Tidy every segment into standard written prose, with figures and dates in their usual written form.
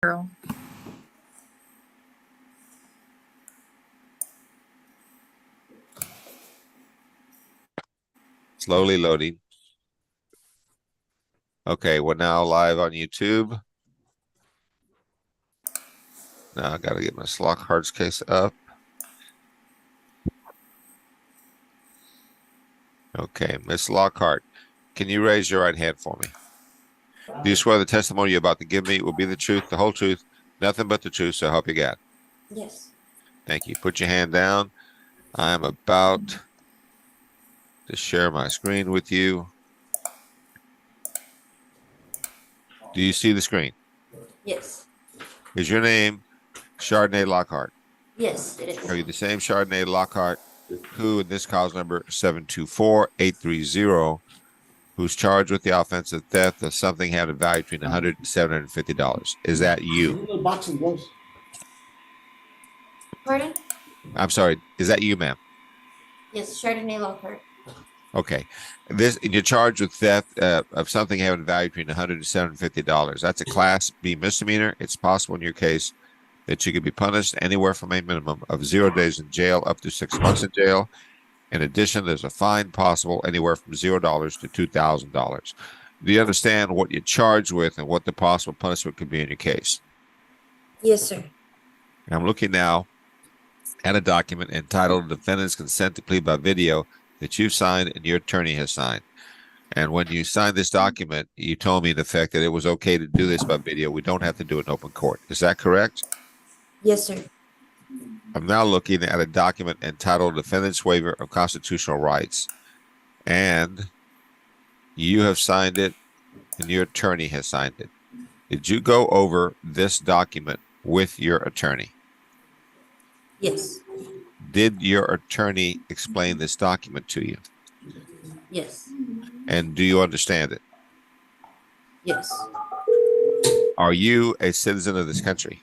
Girl. Slowly loading. Okay, we're now live on YouTube. Now I gotta get my Lockhart's case up. Okay, Miss Lockhart, can you raise your right hand for me? Do you swear the testimony you're about to give me will be the truth, the whole truth, nothing but the truth, so help you God? Yes. Thank you. Put your hand down. I'm about to share my screen with you. Do you see the screen? Yes. Is your name Chardonnay Lockhart? Yes, it Are is. you the same Chardonnay Lockhart who, in this cause number 724-830, who's charged with the offense of theft of something having a value between $100 and $750? Is that you? Pardon? I'm sorry. Is that you, ma'am? Yes, Chardonnay Lockhart. Okay. You're charged with theft of something having a value between $100 and $750. That's a Class B misdemeanor. It's possible in your case that you could be punished anywhere from a minimum of 0 days in jail up to 6 months in jail. In addition, there's a fine possible anywhere from $0 to $2,000. Do you understand what you're charged with and what the possible punishment could be in your case? Yes, sir. I'm looking now at a document entitled Defendant's Consent to Plea by Video that you've signed and your attorney has signed. And when you signed this document, you told me in effect that it was okay to do this by video. We don't have to do it in open court. Is that correct? Yes, sir. I'm now looking at a document entitled Defendant's Waiver of Constitutional Rights. And you have signed it and your attorney has signed it. Did you go over this document with your attorney? Yes. Did your attorney explain this document to you? Yes. And do you understand it? Yes. Are you a citizen of this country?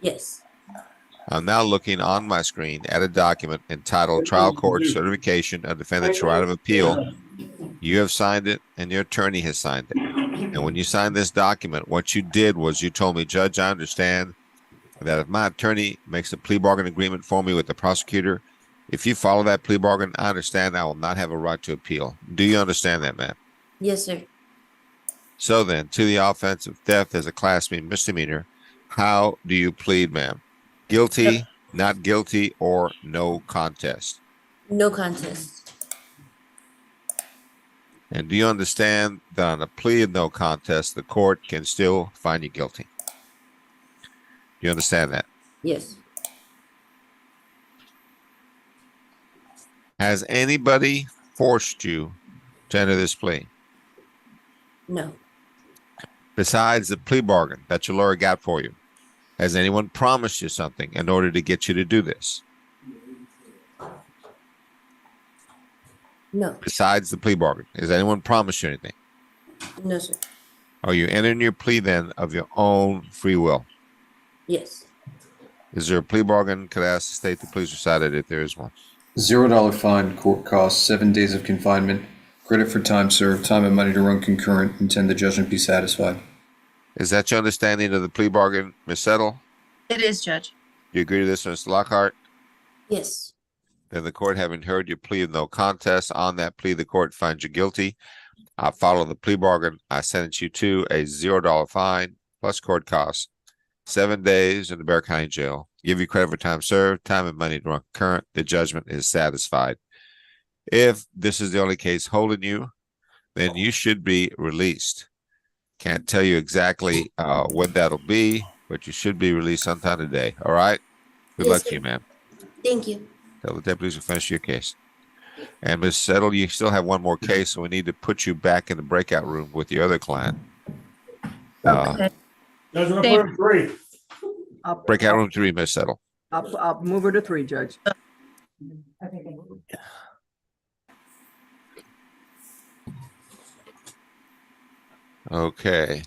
Yes. I'm now looking on my screen at a document entitled Trial Court Certification of Defendant's Right of Appeal. You have signed it and your attorney has signed it. And when you signed this document, what you did was you told me, Judge, I understand that if my attorney makes a plea bargain agreement for me with the prosecutor, if you follow that plea bargain, I understand I will not have a right to appeal. Do you understand that, ma'am? Yes, sir. So then, to the offense of theft as a Class B misdemeanor, how do you plead, ma'am? Guilty, not guilty, or no contest? No contest. And do you understand that on a plea of no contest, the court can still find you guilty? Do you understand that? Yes. Has anybody forced you to enter this plea? No. Besides the plea bargain that your lawyer got for you, has anyone promised you something in order to get you to do this? No. Besides the plea bargain, has anyone promised you anything? No, sir. Are you entering your plea then of your own free will? Yes. Is there a plea bargain? Could I ask the state to please recite it if there is one? $0 fine, court costs, 7 days of confinement, credit for time served, time and money to run concurrent, intend the judgment be satisfied. Is that your understanding of the plea bargain, Ms. Settle? It is, Judge. Do you agree to this, Mr. Lockhart? Yes. Then the court, having heard your plea of no contest, on that plea, the court finds you guilty. I follow the plea bargain. I sentence you to a $0 fine plus court costs, 7 days in the Bexar County Jail. Give you credit for time served, time and money to run concurrent. The judgment is satisfied. If this is the only case holding you, then you should be released. Can't tell you exactly when that'll be, but you should be released sometime today. All right? Good Yes, luck to sir. you, ma'am. Thank you. Tell the deputies to finish your case. And Ms. Settle, you still have one more case, so we need to put you back in the breakout room with the other client. Okay. Judge, we're Same. gonna put it 3. Breakout room 3, Ms. Settle. I'll move her to 3, Judge. Okay.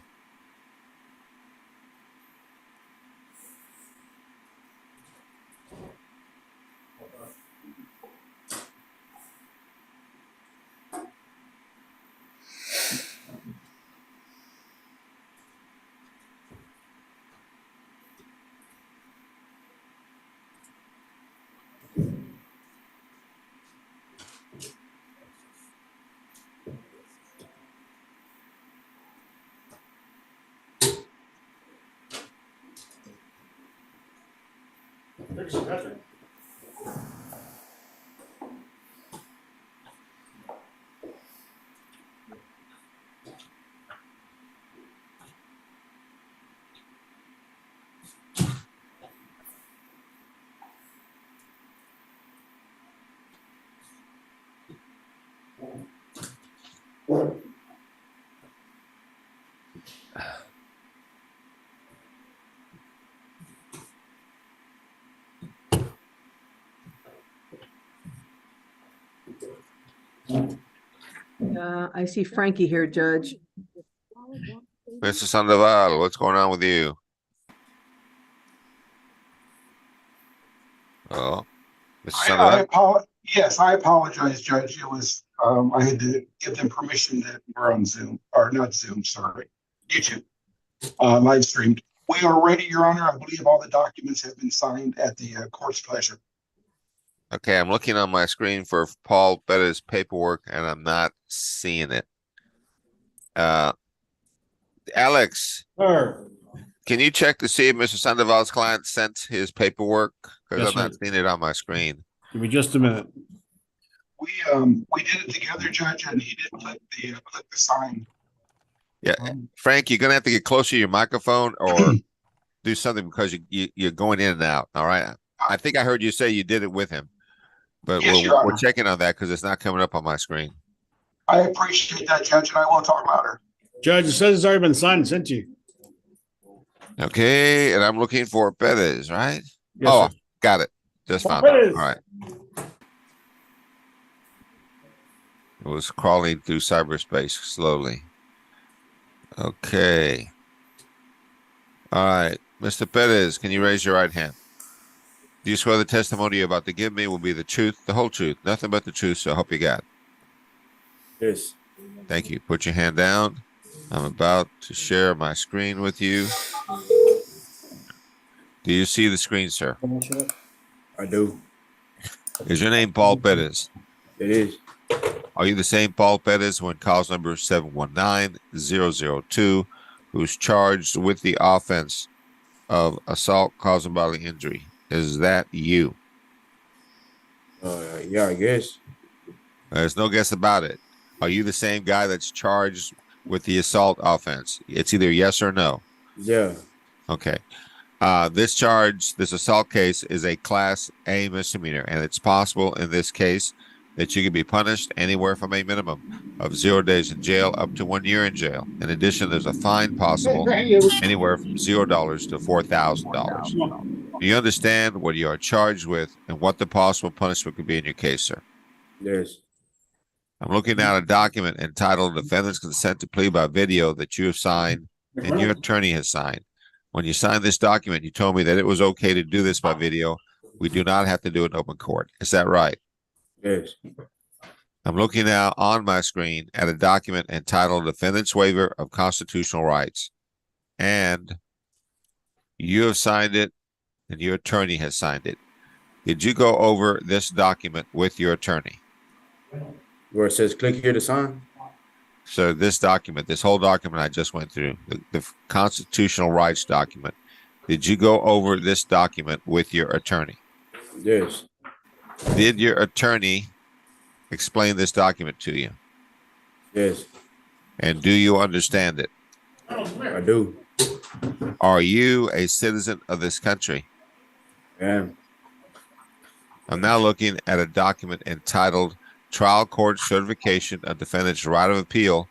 I see Frankie here, Judge. Mr. Sandoval, what's going on with you? Oh, Mr. Sandoval? Yes, I apologize, Judge. It was, I had to give them permission that we're on Zoom, or not Zoom, sorry, YouTube, live streamed. We are ready, Your Honor. I believe all the documents have been signed at the court's pleasure. Okay, I'm looking on my screen for Paul Betta's paperwork and I'm not seeing it. Alex, can you check to see if Mr. Sandoval's client sent his paperwork? Because Yes, I'm not sir. seeing it on my screen. Give me just a minute. We did it together, Judge, and he didn't click the sign. Yeah, Frank, you're gonna have to get closer to your microphone or do something because you're going in and out. All right. I think I heard you say you did it with him, but Yes, Your we're Honor. checking on that because it's not coming up on my screen. I appreciate that, Judge, and I will talk louder. Judge, it says it's already been signed and sent to you. Okay, and I'm looking for Bettis, right? Yes, Oh, sir. got it. Just Paul found out. Bettis. All right. It was crawling through cyberspace slowly. Okay. All right. Mr. Perez, can you raise your right hand? Do you swear the testimony you're about to give me will be the truth, the whole truth, nothing but the truth, so help you God? Yes. Thank you. Put your hand down. I'm about to share my screen with you. Do you see the screen, sir? I do. Is your name Paul Perez? It is. Are you the same Paul Perez who in cause number 719002, who's charged with the offense of assault causing bodily injury? Is that you? Yeah, I guess. There's no guess about it. Are you the same guy that's charged with the assault offense? It's either yes or no. Yeah. Okay. This assault case is a Class A misdemeanor, and it's possible in this case that you could be punished anywhere from a minimum of 0 days in jail up to 1 year in jail. In addition, there's a fine possible anywhere from $0 to $4,000. Do you understand what you are charged with and what the possible punishment could be in your case, sir? Yes. I'm looking at a document entitled Defendant's Consent to Plea by Video that you have signed and your attorney has signed. When you signed this document, you told me that it was okay to do this by video. We do not have to do it in open court. Is that right? Yes. I'm looking now on my screen at a document entitled Defendant's Waiver of Constitutional Rights. And you have signed it and your attorney has signed it. Did you go over this document with your attorney? Where it says click here to sign? So this document, this whole document I just went through, the constitutional rights document, did you go over this document with your attorney? Yes. Did your attorney explain this document to you? Yes. And do you understand it? I do. Are you a citizen of this country? I am. I'm now looking at a document entitled Trial Court Certification of Defendant's Right of Appeal.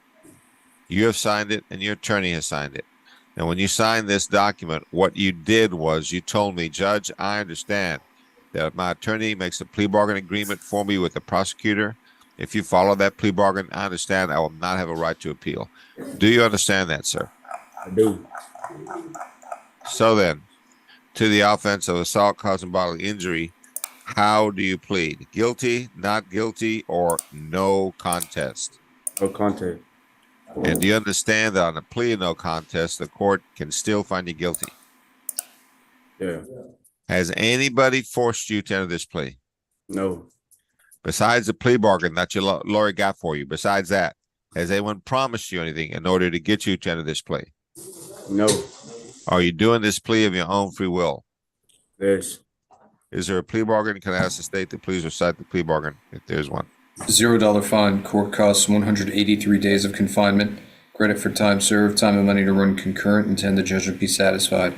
You have signed it and your attorney has signed it. Now, when you signed this document, what you did was you told me, Judge, I understand that if my attorney makes a plea bargain agreement for me with the prosecutor, if you follow that plea bargain, I understand I will not have a right to appeal. Do you understand that, sir? I do. So then, to the offense of assault causing bodily injury, how do you plead? Guilty, not guilty, or no contest? No contact. And do you understand that on a plea of no contest, the court can still find you guilty? Yeah. Has anybody forced you to enter this plea? No. Besides the plea bargain that your lawyer got for you, besides that, has anyone promised you anything in order to get you to enter this plea? No. Are you doing this plea of your own free will? Yes. Is there a plea bargain? Can I ask the state to please recite the plea bargain if there's one? $0 fine, court costs 183 days of confinement, credit for time served, time and money to run concurrent, intend the judgment be satisfied.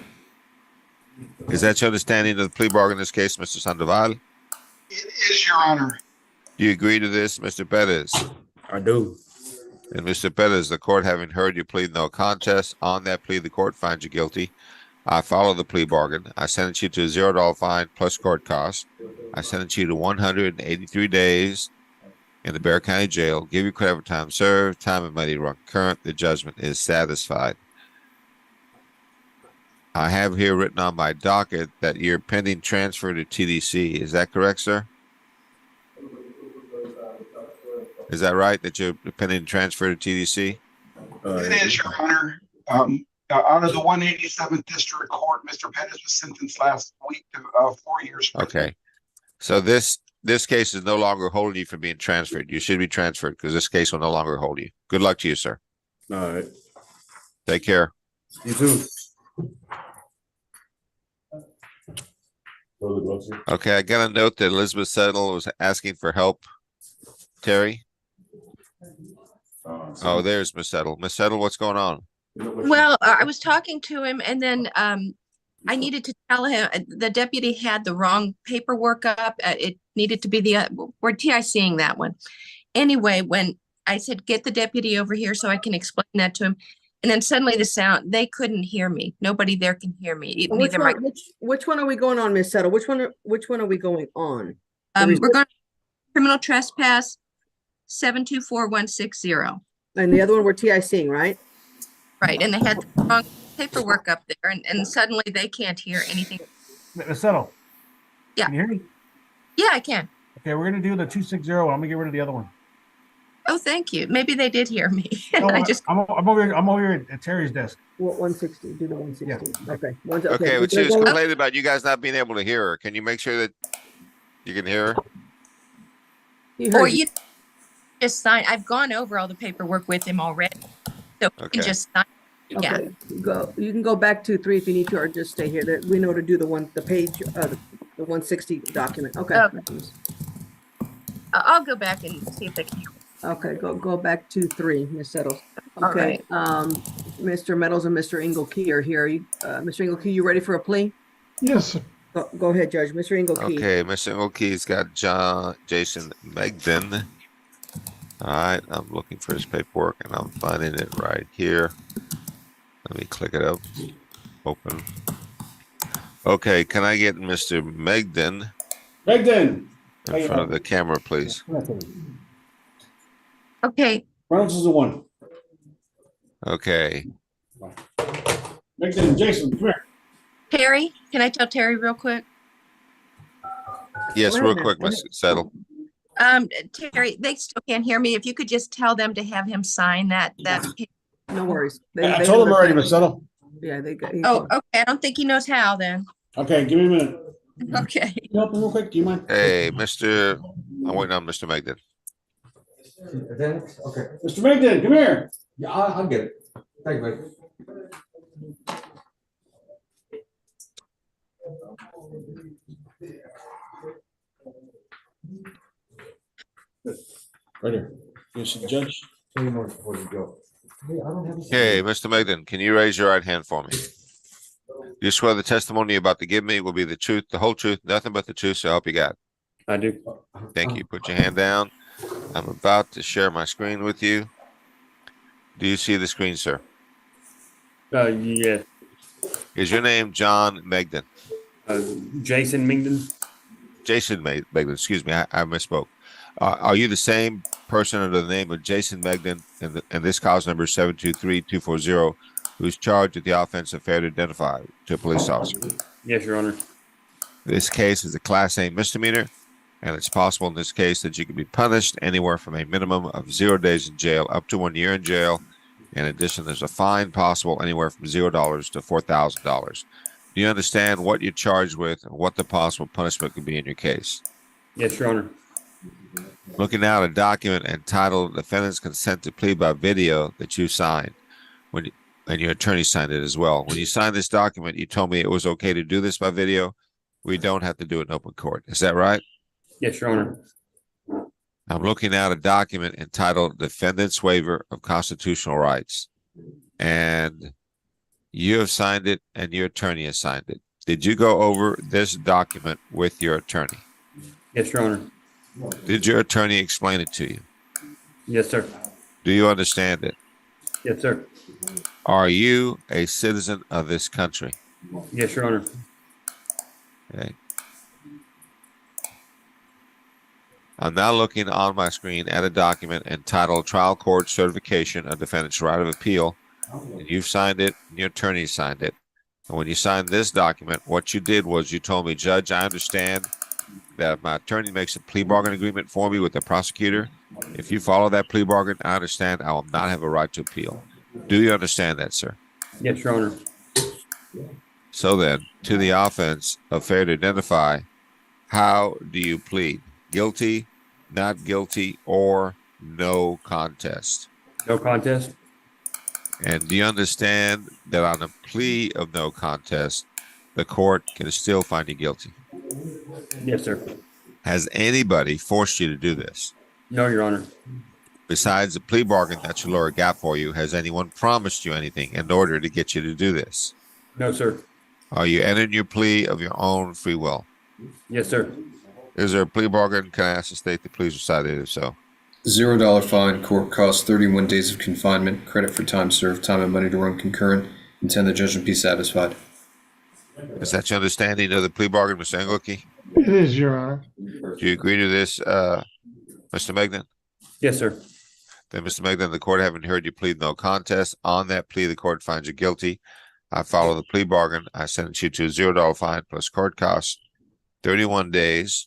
Is that your understanding of the plea bargain in this case, Mr. Sandoval? It is, Your Honor. Do you agree to this, Mr. Perez? I do. And Mr. Perez, the court having heard you plead no contest, on that plea, the court finds you guilty. I follow the plea bargain. I sentence you to a $0 fine plus court costs. I sentence you to 183 days in the Bexar County Jail. Give you credit for time served, time and money to run current. The judgment is satisfied. I have here written on my docket that you're pending transfer to TDC. Is that correct, sir? Is that right, that you're pending transfer to TDC? It is, Your Honor. Out of the 187th District Court, Mr. Pettis was sentenced last week to 4 years. Okay. So this case is no longer holding you from being transferred. You should be transferred because this case will no longer hold you. Good luck to you, sir. All right. Take care. You too. Okay, I got a note that Elizabeth Settle was asking for help. Terry? Oh, there's Miss Settle. Miss Settle, what's going on? Well, I was talking to him and then I needed to tell him the deputy had the wrong paperwork up. It needed to be we're TICing that one. Anyway, when I said, get the deputy over here so I can explain that to him. And then suddenly they couldn't hear me. Nobody there can hear me. Which one are we going on, Miss Settle? Which one are we going on? We're going to criminal trespass 724160. And the other one we're TICing, right? Right. And they had the wrong paperwork up there and suddenly they can't hear anything. Miss Settle. Yeah. Can you hear me? Yeah, I can. Okay, we're gonna do the 260. I'm gonna get rid of the other one. Oh, thank you. Maybe they did hear me. No, I I'm over here at Terry's desk. 160. Do the 160. Yeah. Okay. Okay, but she was complaining about you guys not being able to hear her. Can you make sure that you can hear her? Or you just sign. I've gone over all the paperwork with him already. So you Okay. can just sign. Yeah. Okay. You can go back to 3 if you need to, or just stay here. We know to do the page, the 160 document. Okay. Okay. I'll go back and see if they can. Okay, go back to 3, Miss Settle. All Okay, Mr. Meadows and Mr. Engelkey are here. Mr. Engelkey, you ready for a plea? Yes. Go ahead, Judge. Mr. Engelkey. Okay, Mr. Engelkey's got Jason Megden. All right, I'm looking for his paperwork and I'm finding it right here. Let me click it up. Open. Okay, can I get Mr. Megden Megden. in front of the camera, please? Okay. Reynolds is the one. Okay. Megden, Jason, come here. Terry, can I tell Terry real quick? Yes, Go real ahead, quick, go Mr. Settle. Terry, they still can't hear me. If you could just tell them to have him sign that. No worries. I told him already, Miss Settle. Yeah, they got. Oh, okay. I don't think he knows how then. Okay, give me a minute. Okay. Can you help him real quick? Do you mind? Hey, I'm waiting on Mr. Megden. Okay. Mr. Megden, come here. Yeah, I'll get it. Thank you. Right here. Yes, Judge. So you know before you go. Hey, I don't have a- Hey, Mr. Megden, can you raise your right hand for me? You swear the testimony you're about to give me will be the truth, the whole truth, nothing but the truth, so help you God. I do. Thank you. Put your hand down. I'm about to share my screen with you. Do you see the screen, sir? Yeah. Is your name John Megden? Jason Megden. Jason Megden, excuse me, I misspoke. Are you the same person under the name of Jason Megden and this cause number 723-240 who's charged with the offense of failure to identify to a police officer? Yes, Your Honor. This case is a Class A misdemeanor, and it's possible in this case that you could be punished anywhere from a minimum of 0 days in jail up to 1 year in jail. In addition, there's a fine possible anywhere from $0 to $4,000. Do you understand what you're charged with and what the possible punishment could be in your case? Yes, Your Honor. Looking now at a document entitled Defendant's Consent to Plea by Video that you signed, and your attorney signed it as well. When you signed this document, you told me it was okay to do this by video. we don't have to do it in open court. Is that right? Yes, Your Honor. I'm looking at a document entitled Defendant's Waiver of Constitutional Rights. And you have signed it and your attorney has signed it. Did you go over this document with your attorney? Yes, Your Honor. Did your attorney explain it to you? Yes, sir. Do you understand it? Yes, sir. Are you a citizen of this country? Yes, Your Honor. Okay. I'm now looking on my screen at a document entitled Trial Court Certification of Defendant's Right of Appeal. And you've signed it, and your attorney signed it. And when you signed this document, what you did was you told me, Judge, I understand that if my attorney makes a plea bargain agreement for me with the prosecutor, if you follow that plea bargain, I understand I will not have a right to appeal. Do you understand that, sir? Yes, Your Honor. So then, to the offense of failure to identify, how do you plead? Guilty, not guilty, or no contest? No contest. And do you understand that on a plea of no contest, the court can still find you guilty? Yes, sir. Has anybody forced you to do this? No, Your Honor. Besides the plea bargain that your lawyer got for you, has anyone promised you anything in order to get you to do this? No, sir. Are you entering your plea of your own free will? Yes, sir. Is there a plea bargain? Can I ask the state to please recite it if so? $0 fine, court costs 31 days of confinement, credit for time served, time and money to run concurrent, intend the judgment be satisfied. Is that your understanding of the plea bargain, Mr. Engelke? It is, Your Honor. Do you agree to this, Mr. Megnan? Yes, sir. Then, Mr. Megnan, the court having heard you plead no contest. On that plea, the court finds you guilty. I follow the plea bargain. I sentence you to a $0 fine plus court costs, 31 days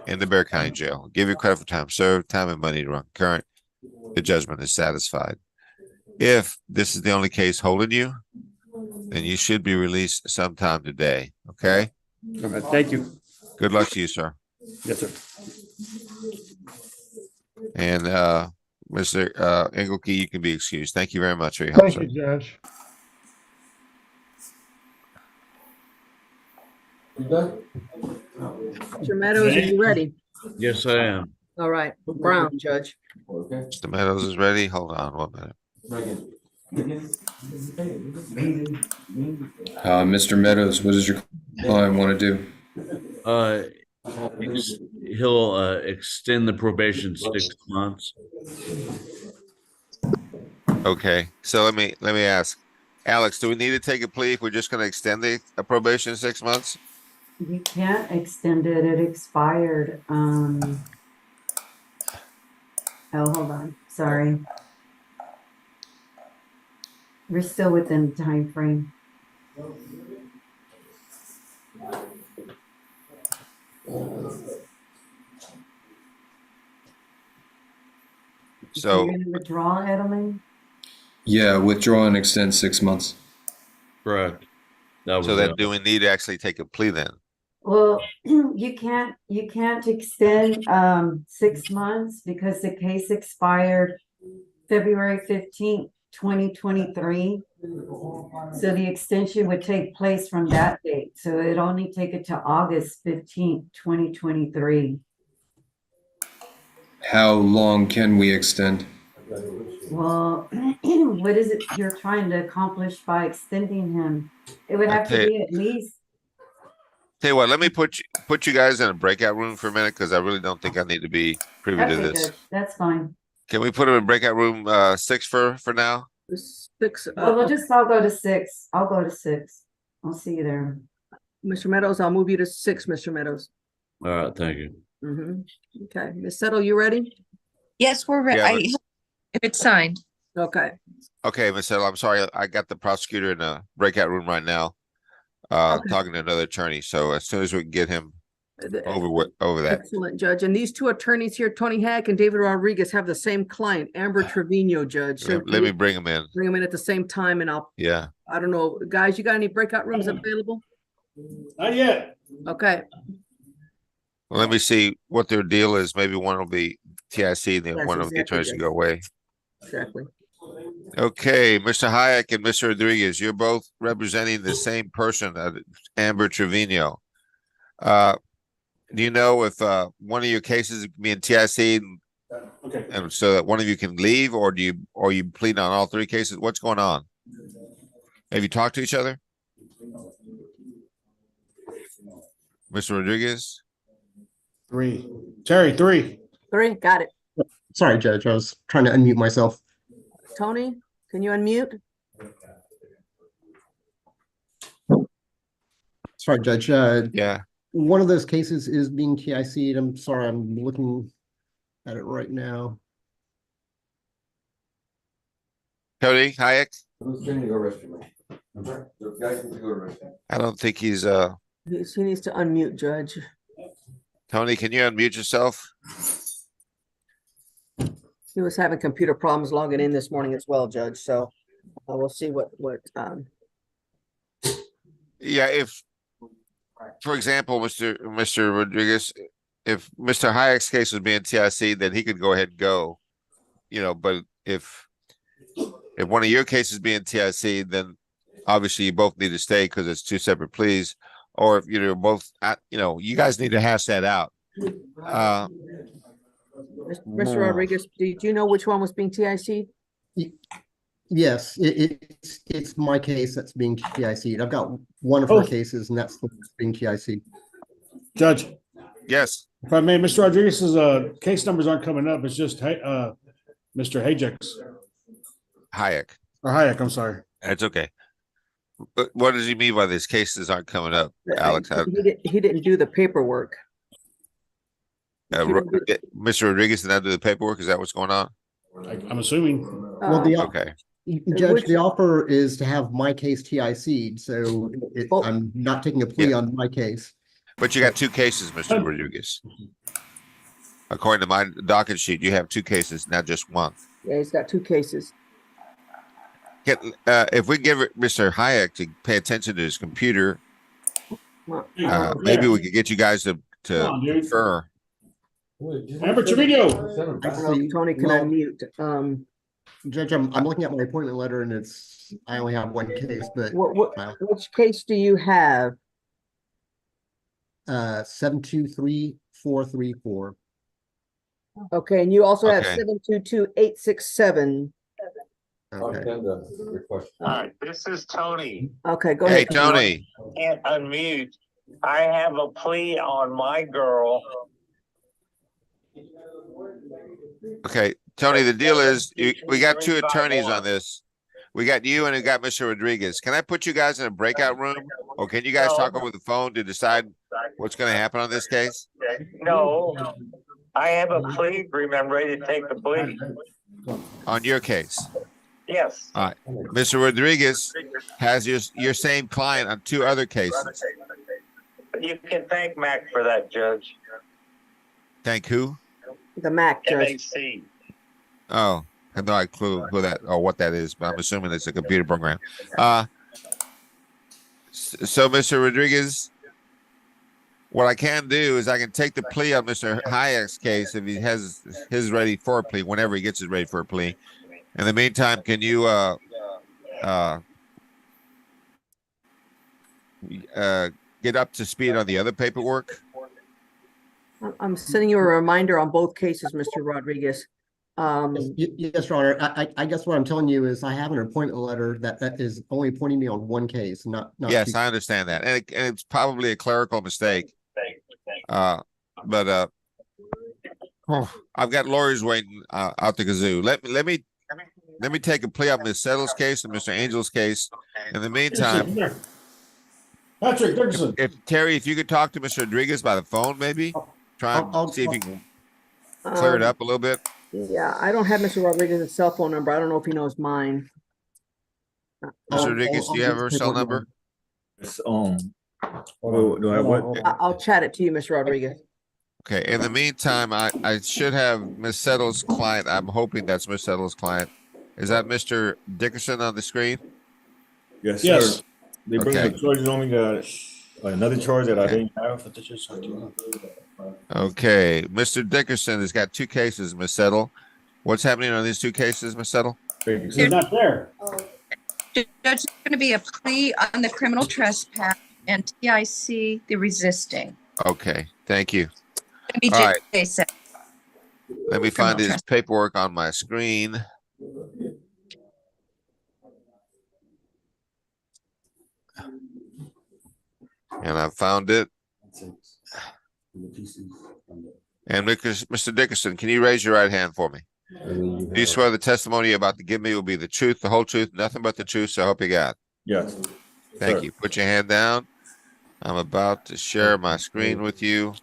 in the Bexar County Jail. Give you credit for time served, time and money to run current. The judgment is satisfied. If this is the only case holding you, then you should be released sometime today. Okay? Okay, thank you. Good luck to you, sir. Yes, sir. And Mr. Engelke, you can be excused. Thank you very much for your help, Thank sir. you, Judge. You done? Mr. Meadows, are you ready? Yes, I am. All right, Brown, Judge. Okay. Mr. Meadows is ready. Hold on 1 minute. Mr. Meadows, what does your client want to do? He'll extend the probation 6 months. Okay, so let me ask, Alex, do we need to take a plea if we're just going to extend the probation 6 months? You can't extend it. It expired. Oh, hold on. Sorry. We're still within the time frame. So You're gonna withdraw, Edelman? Yeah, withdraw and extend 6 months. Correct. That was so then it. do we need to actually take a plea then? Well, you can't extend 6 months because the case expired February 15th, 2023. So the extension would take place from that date. So it'd only take it to August 15th, 2023. How long can we extend? Well, what is it you're trying to accomplish by extending him? It would have to Okay. be at least. Tell you what, let me put you guys in a breakout room for a minute because I really don't think I need to be privy to Okay, this. Judge, that's fine. Can we put him in breakout room 6 for now? 6, Well, I'll go to 6. I'll go to 6. I'll see you there. Mr. Meadows, I'll move you to 6, Mr. Meadows. All right, thank you. Okay, Ms. Settle, you ready? Yes, we're Yeah, ready. If it's signed. Okay, Okay, Ms. Settle, I'm sorry. I got the prosecutor in a breakout room right now, Okay. talking to another attorney. So as soon as we can get him The- over that. excellent, Judge. And these two attorneys here, Tony Hack and David Rodriguez, have the same client, Amber Trevino, Judge. So Let me bring him in. bring them in at the same time and Yeah. I don't know, guys, you got any breakout rooms available? Not yet. Okay, Well, let me see what their deal is. Maybe one will be TIC and then That's one of the exactly attorneys it. can go away. exactly. Okay, Mr. Hayek and Mr. Rodriguez, you're both representing the same person, Amber Trevino. Do you know if one of your cases is being TIC Okay. and so that one of you can leave, or you plead on all three cases? What's going on? Have you talked to each other? Mr. Rodriguez? Three. Terry, three. Three, got it. Sorry, Judge, I was trying to unmute myself. Tony, can you unmute? Sorry, Judge. Yeah. One of those cases is being TIC'd. I'm sorry, I'm looking at it right now. Cody Hayek? Who's going to go rescue me? I'm sorry? The guy needs to go to rescue. I don't think he's He needs to unmute, Judge. Tony, can you unmute yourself? He was having computer problems logging in this morning as well, Judge, so we'll see what. Yeah, if, for example, Mr. Rodriguez, if Mr. Hayek's case was being TIC, then he could go ahead and go, but if one of your cases being TIC, then obviously you both need to stay because it's two separate pleas. Or if you're both, you guys need to hash that out. Mr. Rodriguez, did you know which one was being TIC'd? Yes, it's my case that's being TIC'd. I've got one of her cases, and that's the one that's being TIC'd. Judge, Yes. if I may, Mr. Rodriguez's case numbers aren't coming up. It's just Mr. Hayek's Hayek. or Hayek. I'm sorry. That's okay. But what does he mean by these cases aren't coming up, Alex? He didn't do the paperwork. Mr. Rodriguez did not do the paperwork. Is that what's going on? I'm assuming. Well, Okay. Judge, the offer is to have my case TIC'd, so I'm not taking a plea on my case. But you got two cases, Mr. Rodriguez. According to my docket sheet, you have two cases, not just one. Yeah, he's got two cases. If we give Mr. Hayek to pay attention to his computer, maybe we could get you guys to confer. Amber Trevino. Tony can unmute. Judge, I'm looking at my appointment letter, and I only have one case, but Which case do you have? 723434. Okay, and you also have Okay. 722-867. Okay. All Hi, this is Tony. Okay, go Hey, ahead. Tony. Can't unmute. I have a plea on my girl. Okay, Tony, the deal is we got two attorneys on this. We got you and we got Mr. Rodriguez. Can I put you guys in a breakout room, or can you guys talk over the phone to decide what's going to happen on this case? No, I have a plea agreement. I'm ready to take the plea. On your case? Yes. All right. Mr. Rodriguez has your same client on two other cases. You can thank Mac for that, Judge. Thank who? The MAC, Judge. MAC. Oh, I have no clue who that or what that is, but I'm assuming it's a computer program. So Mr. Rodriguez, what I can do is I can take the plea on Mr. Hayek's case if he has his ready for a plea, whenever he gets his ready for a plea. In the meantime, can you get up to speed on the other paperwork? I'm sending you a reminder on both cases, Mr. Rodriguez. Yes, Your Honor. I guess what I'm telling you is I have an appointment letter that is only appointing me on one case, not Yes, two. I understand that, and it's probably a clerical mistake. But I've got lawyers waiting out the kazoo. Let me take a plea on Ms. Settle's case and Mr. Angel's case. In the meantime, Patrick Dickerson. if Terry, if you could talk to Mr. Rodriguez by the phone, maybe try and see if you can clear it up a little bit. Yeah, I don't have Mr. Rodriguez's cell phone number. I don't know if he knows mine. Mr. Rodriguez, do you have her cell number? It's, do I have what? I'll chat it to you, Mr. Rodriguez. Okay. In the meantime, I should have Ms. Settle's client. I'm hoping that's Ms. Settle's client. Is that Mr. Dickerson on the screen? Yes, Yes. sir. They bring Okay. the charges on me, another charge that I didn't have. Okay. Mr. Dickerson has got two cases, Ms. Settle. What's happening on these two cases, Ms. Settle? He's not there. Judge, there's going to be a plea on the criminal trespass and TIC the resisting. Okay, thank you. Maybe All right. Jay said. Let me Criminal find his trespass. paperwork on my screen. And I found it. And Mr. Dickerson, can you raise your right hand for me? Do you swear the testimony you're about to give me will be the truth, the whole truth, nothing but the truth, so help you God? Yes. Thank Sir. you. Put your hand down. I'm about to share my screen with you.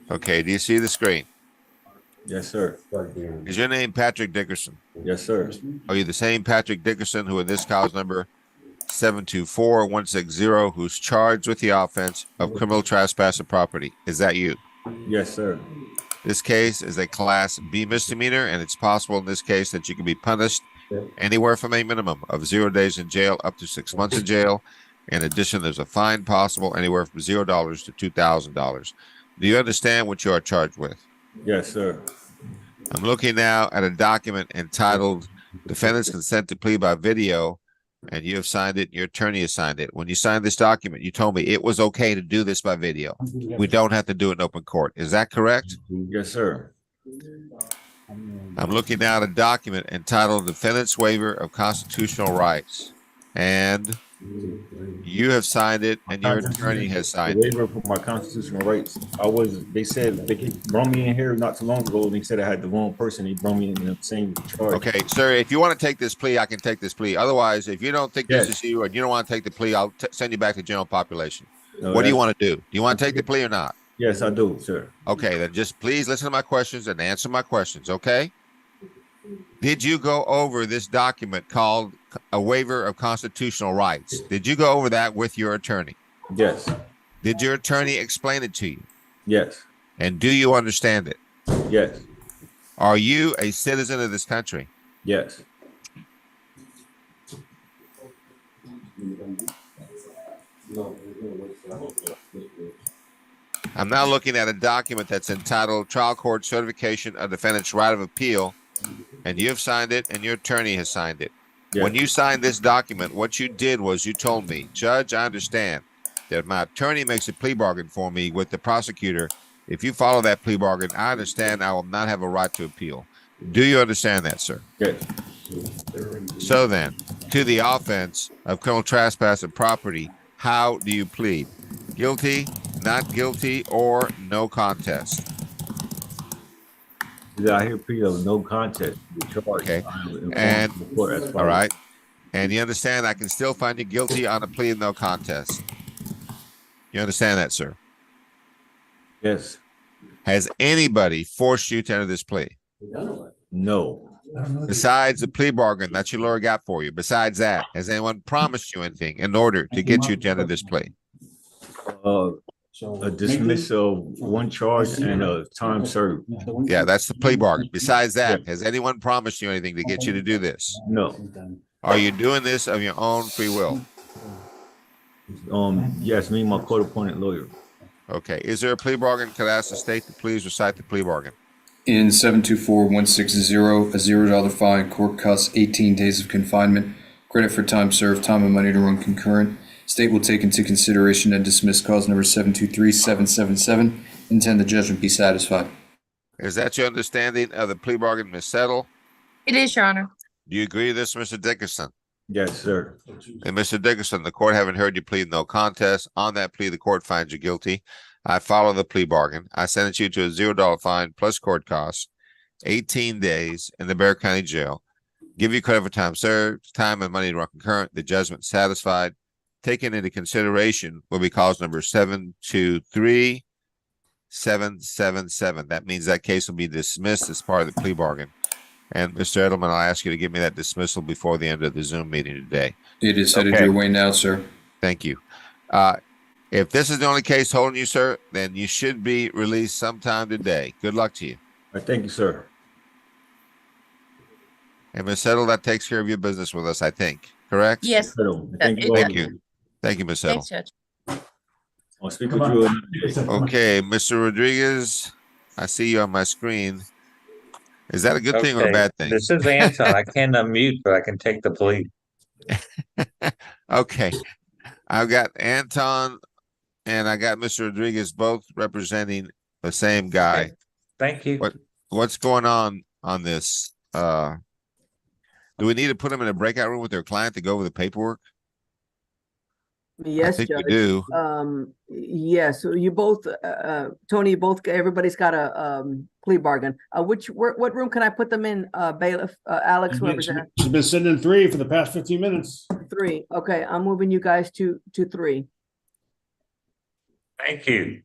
Okay, do you see the screen? Yes, sir. Is your name Patrick Dickerson? Yes, sir. Are you the same Patrick Dickerson who in this cause number 724-160, who's charged with the offense of criminal trespass of property? Is that you? Yes, sir. This case is a Class B misdemeanor, and it's possible in this case that you can be punished anywhere from a minimum of 0 days in jail up to 6 months in jail. In addition, there's a fine possible anywhere from $0 to $2,000. Do you understand what you are charged with? Yes, sir. I'm looking now at a document entitled Defendant's Consent to Plea by Video, and you have signed it, and your attorney has signed it. When you signed this document, you told me it was okay to do this by video. We don't have to do it in open court. Is that correct? Yes, sir. I'm looking now at a document entitled Defendant's Waiver of Constitutional Rights, and you have signed it, and your attorney has signed it. Waiver for my constitutional rights. They said they brought me in here not too long ago, and they said I had the wrong person. They brought me in the same charge. Okay, sir, if you want to take this plea, I can take this plea. Otherwise, if you don't think this Yes. is you and you don't want to take the plea, I'll send you back to general population. No, What do you that's- want to do? Do you want to take the plea or not? Yes, I do, sir. Okay, then just please listen to my questions and answer my questions, okay? Did you go over this document called a waiver of constitutional rights? Did you go over that with your attorney? Yes. Did your attorney explain it to you? Yes. And do you understand it? Yes. Are you a citizen of this country? Yes. I'm now looking at a document that's entitled Trial Court Certification of Defendant's Right of Appeal, and you have signed it and your attorney has signed it. Yes. When you signed this document, what you did was you told me, Judge, I understand that if my attorney makes a plea bargain for me with the prosecutor, if you follow that plea bargain, I understand I will not have a right to appeal. Do you understand that, sir? Yes. So then, to the offense of criminal trespass of property, how do you plead? Guilty, not guilty, or no contest? I hear plea of no contest. Okay. And all right. And you understand I can still find you guilty on a plea of no contest. You understand that, sir? Yes. Has anybody forced you to enter this plea? No. Besides the plea bargain that your lawyer got for you, besides that, has anyone promised you anything in order to get you to enter this plea? A dismissal of one charge and a time served. Yeah, that's the plea bargain. Besides that, has anyone promised you anything to get you to do this? No. Are you doing this of your own free will? Yes, me and my court-appointed lawyer. Okay. Is there a plea bargain? Could I ask the state to please recite the plea bargain? In 724-160, a $0 fine, court costs 18 days of confinement, credit for time served, time and money to run concurrent. State will take into consideration and dismiss cause number 723-777. Intend the judgment be satisfied. Is that your understanding of the plea bargain, Ms. Settle? It is, Your Honor. Do you agree with this, Mr. Dickerson? Yes, sir. And Mr. Dickerson, the court haven't heard you plead no contest. On that plea, the court finds you guilty. I follow the plea bargain. I sentence you to a $0 fine plus court costs, 18 days in the Bexar County Jail. Give you credit for time served, time and money to run concurrent. The judgment satisfied. Taken into consideration will be cause number 723-777. That means that case will be dismissed as part of the plea bargain. And Mr. Edelman, I'll ask you to give me that dismissal before the end of the Zoom meeting today. It is headed Okay. your way now, sir. Thank you. If this is the only case holding you, sir, then you should be released sometime today. Good luck to you. Thank you, sir. And Ms. Settle, that takes care of your business with us, I think. Correct? Yes. Thank you. Thank you. Thank you, Ms. Settle. Thanks, Judge. I'll speak with you another day. Okay, Mr. Rodriguez, I see you on my screen. Is that a good thing or a bad thing? This is Anton. I can't unmute, but I can take the plea. Okay. I've got Anton and I got Mr. Rodriguez both representing the same guy. Thank you. What's going on this? Do we need to put them in a breakout room with their client to go over the paperwork? Yes, I think we Judge. do. Yes, so you both, Tony, everybody's got a plea bargain. What room can I put them in, bailiff, Alex, whoever's there? She's been sitting in 3 for the past 15 minutes. 3, okay, I'm moving you guys to 3. Thank you.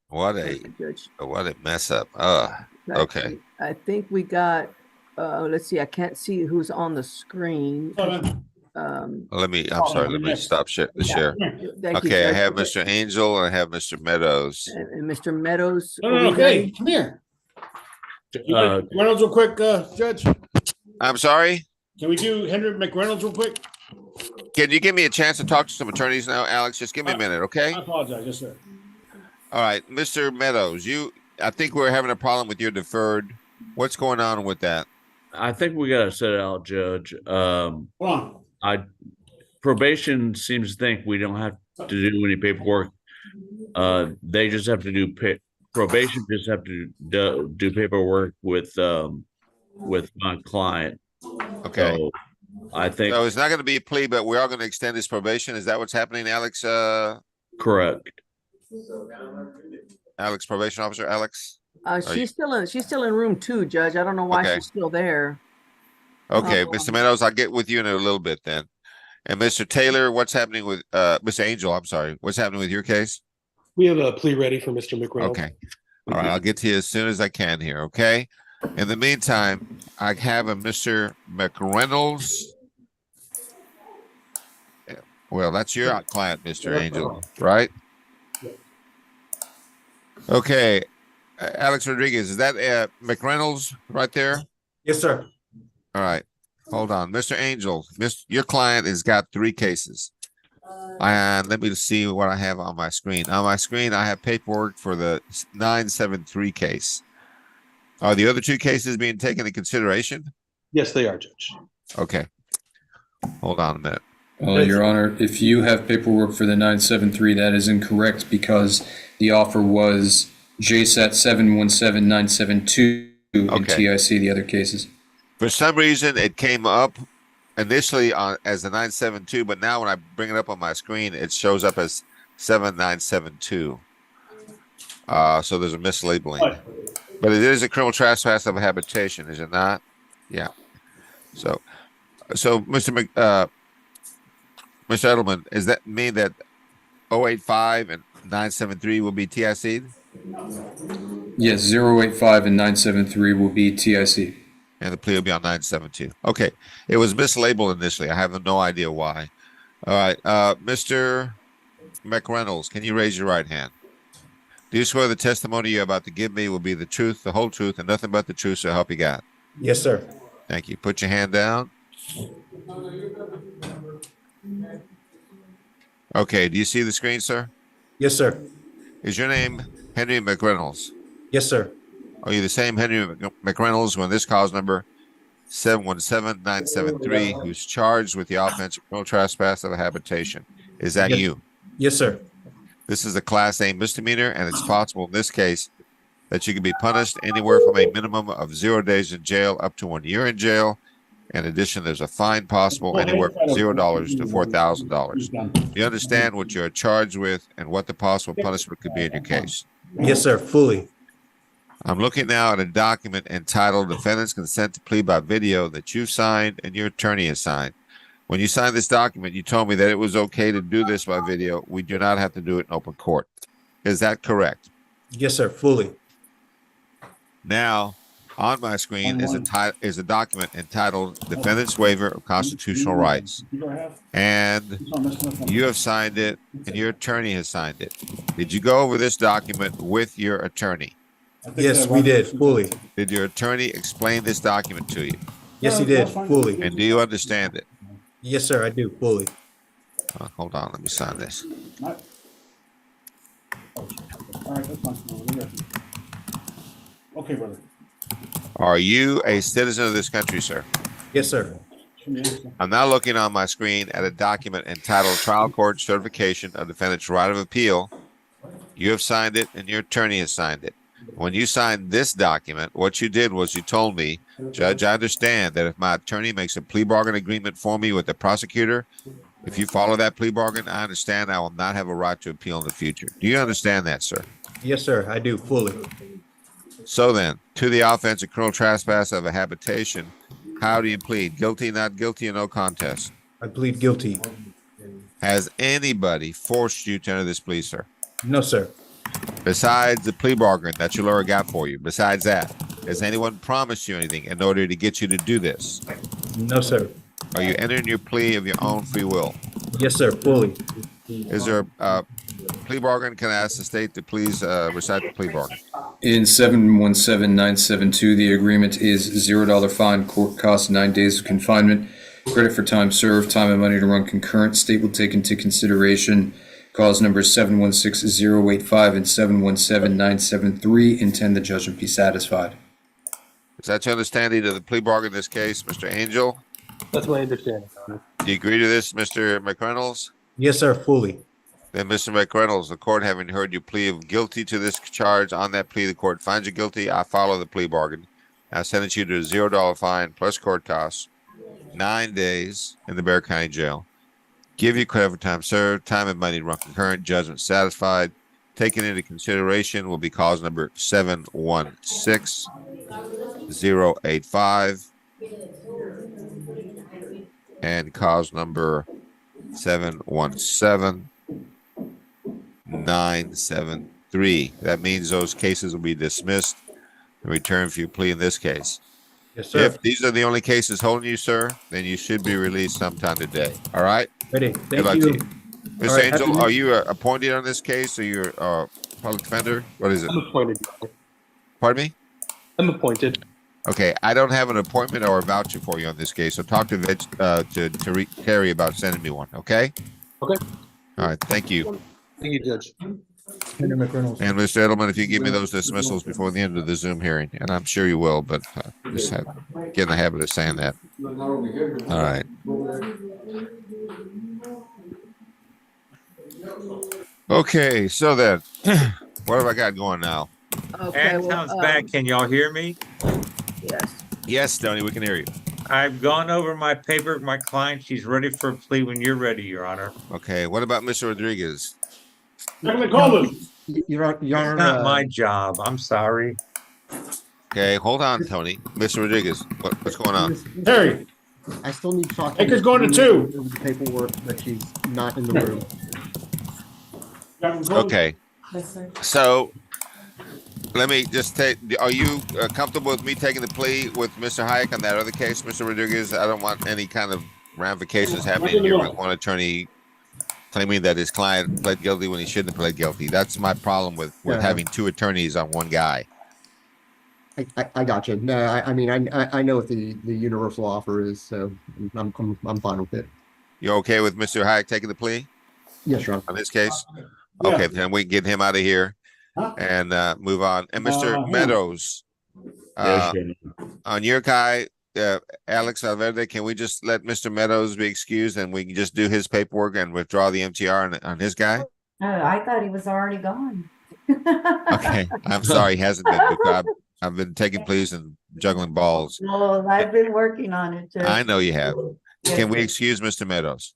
What Judge. a mess up. Okay. I think we got, let's see, I can't see who's on the screen. I'm sorry, let me stop the share. Thank you, Okay, I Judge. have Mr. Angel and I have Mr. Meadows. And Mr. Meadows. No, okay, come here. Reynolds real quick, Judge. I'm sorry? Can we do Henry McReynolds real quick? Can you give me a chance to talk to some attorneys now, Alex? Just give me a minute, okay? I apologize, yes, sir. All right, Mr. Meadows, I think we're having a problem with your deferred. What's going on with that? I think we gotta set it out, Judge. Hold on. Probation seems to think we don't have to do any paperwork. They just have to do probation just have to do paperwork with my client. Okay. So I think So it's not going to be a plea, but we are going to extend his probation. Is that what's happening, Alex? correct. Alex, probation officer, Alex? She's still in room 2, Judge. I don't know why Okay. she's still there. Okay, Mr. Meadows, I'll get with you in a little bit then. And Mr. Taylor, what's happening with Mr. Angel? I'm sorry. What's happening with your case? We have a plea ready for Mr. McReynolds. Okay. All right, I'll get to you as soon as I can here, okay? In the meantime, I have a Mr. McReynolds. Well, that's your client, Mr. Angel, right? Okay. Alex Rodriguez, is that McReynolds right there? Yes, sir. All right. Hold on. Mr. Angel, your client has got 3 cases. And let me see what I have on my screen. On my screen, I have paperwork for the 973 case. Are the other 2 cases being taken into consideration? Yes, they are, Judge. Okay. Hold on a minute. Your Honor, if you have paperwork for the 973, that is incorrect because the offer was JSAT 717972 in TIC, the other cases. For some reason, it came up initially as the 972, but now when I bring it up on my screen, it shows up as 7972. So there's a mislabeling. But it is a criminal trespass of habitation, is it not? Yeah. So Mr. Edelman, does that mean that 085 and 973 will be TIC'd? Yes, 085 and 973 will be TIC. And the plea will be on 972. Okay. It was mislabeled initially. I have no idea why. All right. Mr. McReynolds, can you raise your right hand? Do you swear the testimony you're about to give me will be the truth, the whole truth, and nothing but the truth, so help you God? Yes, sir. Thank you. Put your hand down. Okay. Do you see the screen, sir? Yes, sir. Is your name Henry McReynolds? Yes, sir. Are you the same Henry McReynolds when this cause number 717973, who's charged with the offense of criminal trespass of a habitation? Is that Yes. you? Yes, sir. This is a Class A misdemeanor, and it's possible in this case that you can be punished anywhere from a minimum of 0 days in jail up to 1 year in jail. In addition, there's a fine possible anywhere from $0 to $4,000. Do you understand what you're charged with and what the possible punishment could be in your case? Yes, sir. Fully. I'm looking now at a document entitled Defendant's Consent to Plea by Video that you signed and your attorney has signed. When you signed this document, you told me that it was okay to do this by video. We do not have to do it in open court. Is that correct? Yes, sir. Fully. Now, on my screen is a document entitled Defendant's Waiver of Constitutional Rights. And you have signed it and your attorney has signed it. Did you go over this document with your attorney? Yes, we did. Fully. Did your attorney explain this document to you? Yes, he did. Fully. And do you understand it? Yes, sir. I do. Fully. Hold on, let me sign this. All right, that's fine. Okay, brother. Are you a citizen of this country, sir? Yes, sir. I'm now looking on my screen at a document entitled Trial Court Certification of Defendant's Right of Appeal. You have signed it and your attorney has signed it. When you signed this document, what you did was you told me, Judge, I understand that if my attorney makes a plea bargain agreement for me with the prosecutor, if you follow that plea bargain, I understand I will not have a right to appeal in the future. Do you understand that, sir? Yes, sir, I do fully. So then, to the offense of criminal trespass of a habitation, how do you plead? Guilty, not guilty, or no contest? I plead guilty. Has anybody forced you to enter this plea, sir? No, sir. Besides the plea bargain that your lawyer got for you, besides that, has anyone promised you anything in order to get you to do this? No, sir. Are you entering your plea of your own free will? Yes, sir, fully. Is there a plea bargain? Can I ask the state to please recite the plea bargain? In 717972, the agreement is $0 fine, court costs 9 days of confinement, credit for time served, time and money to run concurrent. State will take into consideration cause numbers 716085 and 717973. Intend the judgment be satisfied. Is that your understanding of the plea bargain in this case, Mr. Angel? That's my understanding, Your Honor. Do you agree to this, Mr. McReynolds? Yes, sir, fully. Then, Mr. McReynolds, the court having heard you plea of guilty to this charge, on that plea, the court finds you guilty. I follow the plea bargain. I sentence you to a $0 fine plus court costs, 9 days in the Bexar County Jail. Give you credit for time served, time and money to run concurrent, judgment satisfied. Taken into consideration will be cause number 716085 and cause number 717973. That means those cases will be dismissed in return for your plea in this case. Yes, sir. If these are the only cases holding you, sir, then you should be released sometime today. All right? Ready. Good Thank luck you. to you. Ms. All right, Angel, happy- are you appointed on this case or you're public defender? What is it? I'm appointed. Pardon me? I'm appointed. Okay, I don't have an appointment or a voucher for you on this case, so talk to Terry about sending me one, okay? Okay. All right, thank you. Thank you, Judge. Senator McReynolds. And Mr. Edelman, if you give me those dismissals before the end of the Zoom hearing, and I'm sure you will, but just get in the habit of saying that. All right. Okay, so then, what have I got going now? Okay, Anton's back. Can y'all hear me? yes. Yes, Tony, we can hear you. I've gone over my paper. My client, she's ready for a plea when you're ready, Your Honor. Okay, what about Mr. Rodriguez? I'm gonna call him. Your It's not my job. I'm sorry. Okay, hold on, Tony. Mr. Rodriguez, what's going on? Terry, I still need to talk. Baker's going to two. Over the paperwork, but she's not in the room. Okay, so let me just take, are you comfortable with me taking the plea with Mr. Hayek on that other case, Mr. Rodriguez? I don't want any kind of ramifications happening here with one attorney claiming that his client pled guilty when he shouldn't have pled guilty. That's my problem with Yeah. having two attorneys on one guy. I got you. No, I mean, I know what the universal offer is, so I'm fine with it. You okay with Mr. Hayek taking the plea Yes, Your Honor. on this case? Yeah. Okay, then we can get him out of here and move on. And Mr. Meadows, Yes, Your Honor. on your guy, Alex Valverde, can we just let Mr. Meadows be excused and we can just do his paperwork and withdraw the MTR on his guy? Oh, I thought he was already gone. Okay, I'm sorry, he hasn't been. Because I've been taking pleas and juggling balls. Well, I've been working on it, Judge. I know you have. Can Yes, we sir. excuse Mr. Meadows?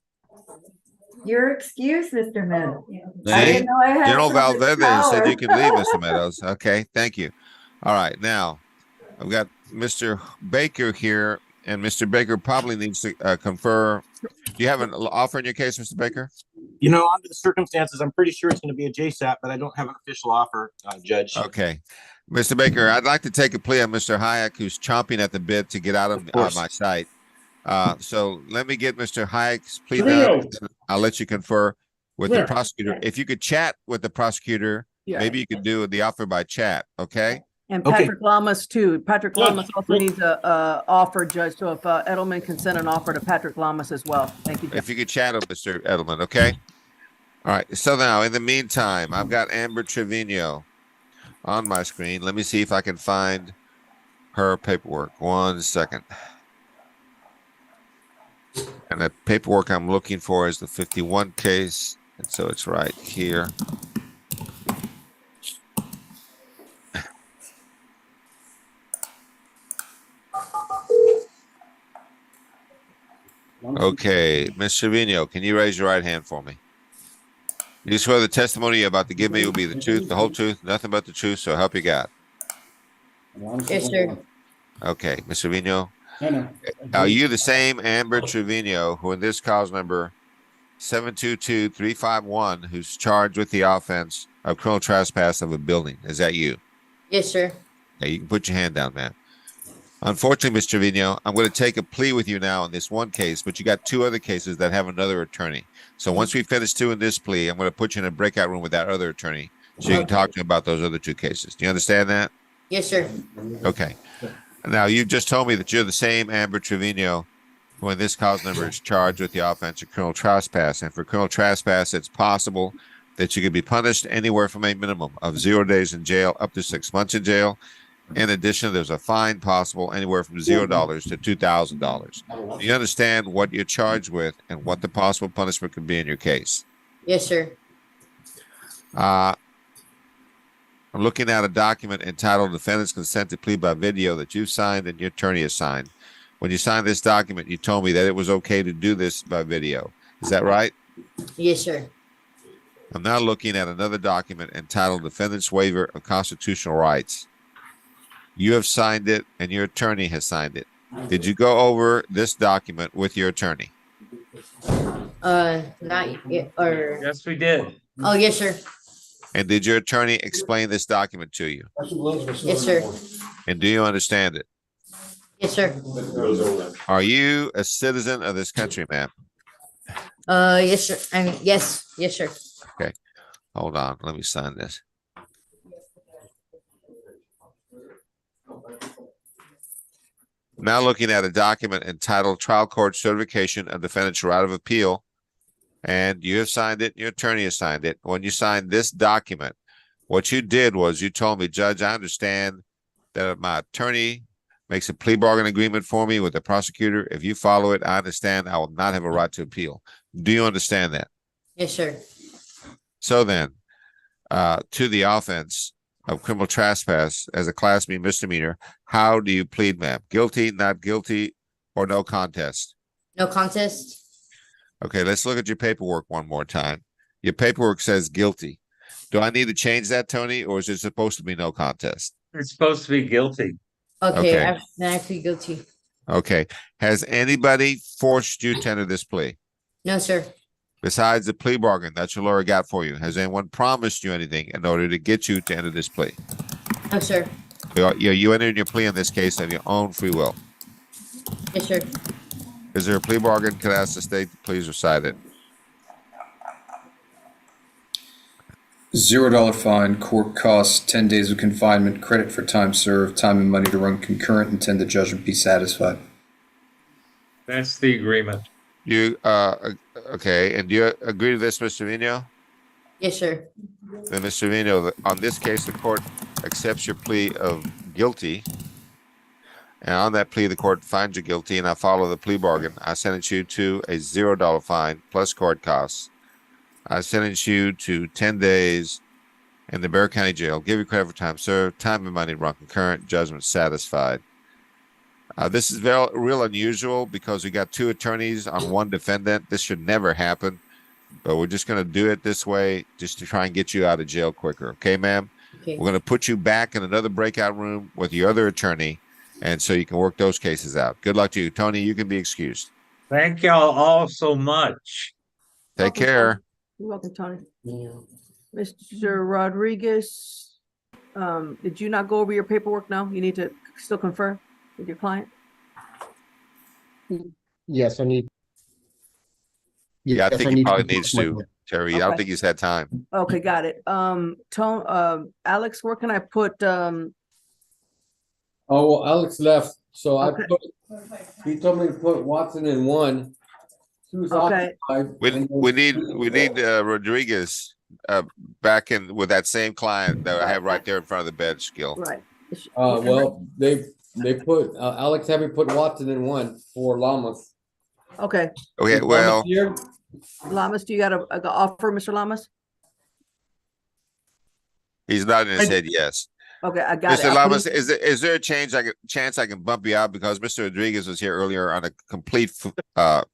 You're excused, Mr. Meadows. I See? didn't know I had General so much Valverde said power. you can leave, Mr. Meadows. Okay, thank you. All right, now I've got Mr. Baker here, and Mr. Baker probably needs to confer. Do you have an offer in your case, Mr. Baker? You know, under the circumstances, I'm pretty sure it's going to be a JSAP, but I don't have an official offer, Judge. Okay. Mr. Baker, I'd like to take a plea on Mr. Hayek, who's chomping at the bit to get out of course. my sight. So let me get Mr. Hayek's plea Trujillo. done. I'll let you confer with Where? the prosecutor. If you could chat with the prosecutor, Yeah. maybe you could do the offer by chat, okay? And Okay. Patrick Lamas too. Patrick Yes, Lamas also yes. needs a offer, Judge. So if Edelman can send an offer to Patrick Lamas as well. Thank you, Judge. If you could chat with Mr. Edelman, okay? All right. So now, in the meantime, I've got Amber Trevino on my screen. Let me see if I can find her paperwork. 1 second. And the paperwork I'm looking for is the 51 case, and so it's right here. Okay, Ms. Trevino, can you raise your right hand for me? You swear the testimony you're about to give me will be the truth, the whole truth, nothing but the truth, so help you God. Yes, sir. Okay, Ms. Trevino, No. are you the same Amber Trevino who in this cause number 722-351 who's charged with the offense of criminal trespass of a building? Is that you? Yes, sir. Okay, you can put your hand down, man. Unfortunately, Mr. Trevino, I'm going to take a plea with you now in this one case, but you got two other cases that have another attorney. So once we finish doing this plea, I'm going to put you in a breakout room with that other attorney so you can talk to him about those other two cases. Do you understand that? Yes, sir. Okay. Now, you just told me that you're the same Amber Trevino who in this cause number is charged with the offense of criminal trespass. And for criminal trespass, it's possible that you could be punished anywhere from a minimum of 0 days in jail up to 6 months in jail. In addition, there's a fine possible anywhere from $0 to $2,000. Do you understand what you're charged with and what the possible punishment could be in your case? Yes, sir. I'm looking at a document entitled Defendant's Consent to Plea by Video that you signed and your attorney has signed. When you signed this document, you told me that it was okay to do this by video. Is that right? Yes, sir. I'm now looking at another document entitled Defendant's Waiver of Constitutional Rights. You have signed it and your attorney has signed it. Did you go over this document with your attorney? Not yet, or, Yes, we did. oh, yes, sir. And did your attorney explain this document to you? Yes, sir. And do you understand it? Yes, sir. Are you a citizen of this country, ma'am? Yes, sir. I mean, yes, sir. Okay. Hold on. Let me sign this. Now looking at a document entitled Trial Court Certification of Defendant's Right of Appeal. And you have signed it, your attorney has signed it. When you signed this document, what you did was you told me, Judge, I understand that if my attorney makes a plea bargain agreement for me with the prosecutor, if you follow it, I understand I will not have a right to appeal. Do you understand that? Yes, sir. So then, to the offense of criminal trespass as a Class B misdemeanor, how do you plead, ma'am? Guilty, not guilty, or no contest? No contest. Okay, let's look at your paperwork one more time. Your paperwork says guilty. Do I need to change that, Tony, or is it supposed to be no contest? It's supposed to be guilty. Okay, Okay. then I plead guilty. Okay. Has anybody forced you to enter this plea? No, sir. Besides the plea bargain that your lawyer got for you, has anyone promised you anything in order to get you to enter this plea? No, sir. You entered your plea in this case of your own free will. Yes, sir. Is there a plea bargain? Could I ask the state to please recite it? $0 fine, court costs, 10 days of confinement, credit for time served, time and money to run concurrent, intend the judgment be satisfied. That's the agreement. You, okay, and do you agree to this, Mr. Vino? Yes, sir. Then, Mr. Vino, on this case, the court accepts your plea of guilty. And on that plea, the court finds you guilty, and I follow the plea bargain. I sentence you to a $0 fine plus court costs. I sentence you to 10 days in the Bexar County Jail. Give you credit for time served, time and money run concurrent, judgment satisfied. This is real unusual because we got two attorneys on one defendant. This should never happen, but we're just going to do it this way just to try and get you out of jail quicker. Okay, ma'am? Okay. We're going to put you back in another breakout room with your other attorney, and so you can work those cases out. Good luck to you. Tony, you can be excused. Thank y'all all so much. Take care. You're welcome, Tony. Mr. Rodriguez, did you not go over your paperwork now? You need to still confirm with your client? Yes, I need. Yeah, I yes, think he need probably to- needs to, Terry. I don't Okay. think he's had time. Okay, got it. Alex, where can I put, Oh, well, Alex left, so Okay. he told me to put Watson in one. He was Okay. occupied, We and need Rodriguez back in with that same client that I have right there in front of the bench, Gil. right? well, they put, Alex had me put Watson in one for Lamas. Okay, Okay, well, Here, Lamas, do you got a offer, Mr. Lamas? he's nodding his head yes. Okay, I got it. Mr. I'll put Lamas, him- is there a chance I can bump you out because Mr. Rodriguez was here earlier on a complete But.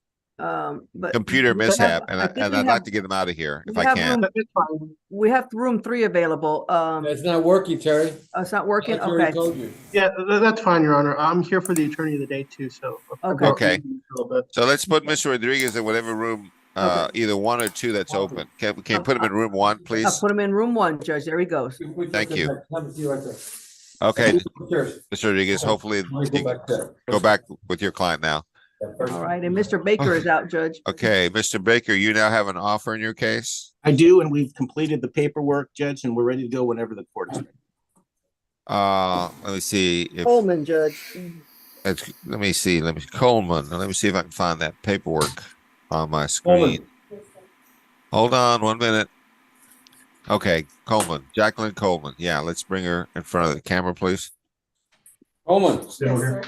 computer we have- mishap, I think and we I'd have- like to get him out of here if we I have can. room- We have room 3 available. it's not working, Terry. It's not working? I already Okay, told you. Yeah, that's fine, Your Honor. I'm here for the attorney of the day too, so. Okay. So let's put Mr. Rodriguez in whatever room, either 1 or 2 that's open. Can you put him in room 1, I'll please? put him in room 1, Judge. There he goes. Thank you. Have a seat right there. Okay, Cheers. Mr. Rodriguez, hopefully Let me you go can back there. go back with your client now. All right, and Mr. Baker is out, Judge. Okay, Mr. Baker, you now have an offer in your case? I do, and we've completed the paperwork, Judge, and we're ready to go whenever the court is ready. Let me see if Coleman, Judge. let me see Coleman. Let me see if I can find that paperwork on my Coleman. screen. Hold on 1 minute. Okay, Coleman, Jacqueline Coleman. Yeah, let's bring her in front of the camera, please. Coleman. Yes, sir.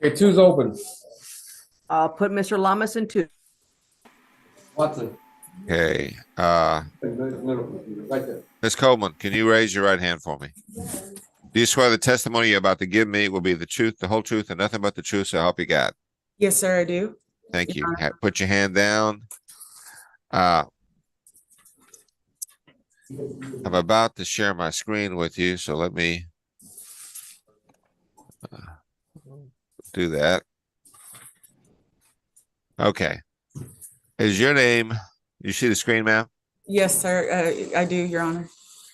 Okay, 2's open. I'll put Mr. Lamas in 2. Watson. Okay, Right there. Ms. Coleman, can you raise your right hand for me? Do you swear the testimony you're about to give me will be the truth, the whole truth, and nothing but the truth, so help you God? Yes, sir, I do. Thank you. Put your hand down. I'm about to share my screen with you, so let me do that. Okay. Is your name, you see the screen, ma'am? Yes, sir, I do, Your Honor.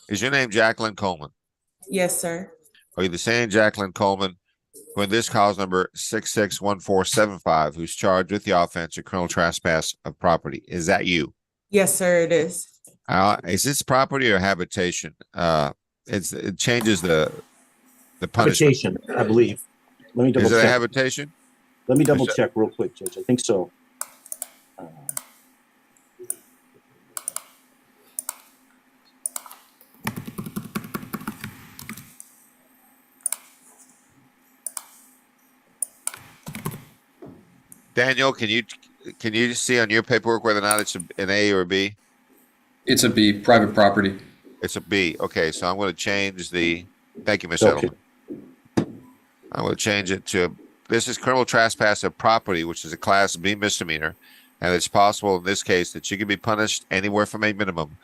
Is your name Jacqueline Coleman? Yes, sir. Are you the same Jacqueline Coleman who in this cause number 661475, who's charged with the offense of criminal trespass of property? Is that you? Yes, sir, it is. Is this property or habitation? It changes the punishment. Habitation, I believe. Let me double Is it a check. habitation? Let me double Is it- check real quick, Judge. I think so. Daniel, can you see on your paperwork whether or not it's an A or a B? It's a B, private property. It's a B. Okay, so I'm going to change the. Thank you, Ms. Edelman. I'm going to change it to. This is criminal trespass of property, which is a Class B misdemeanor, and it's possible in this case that you can be punished anywhere from a minimum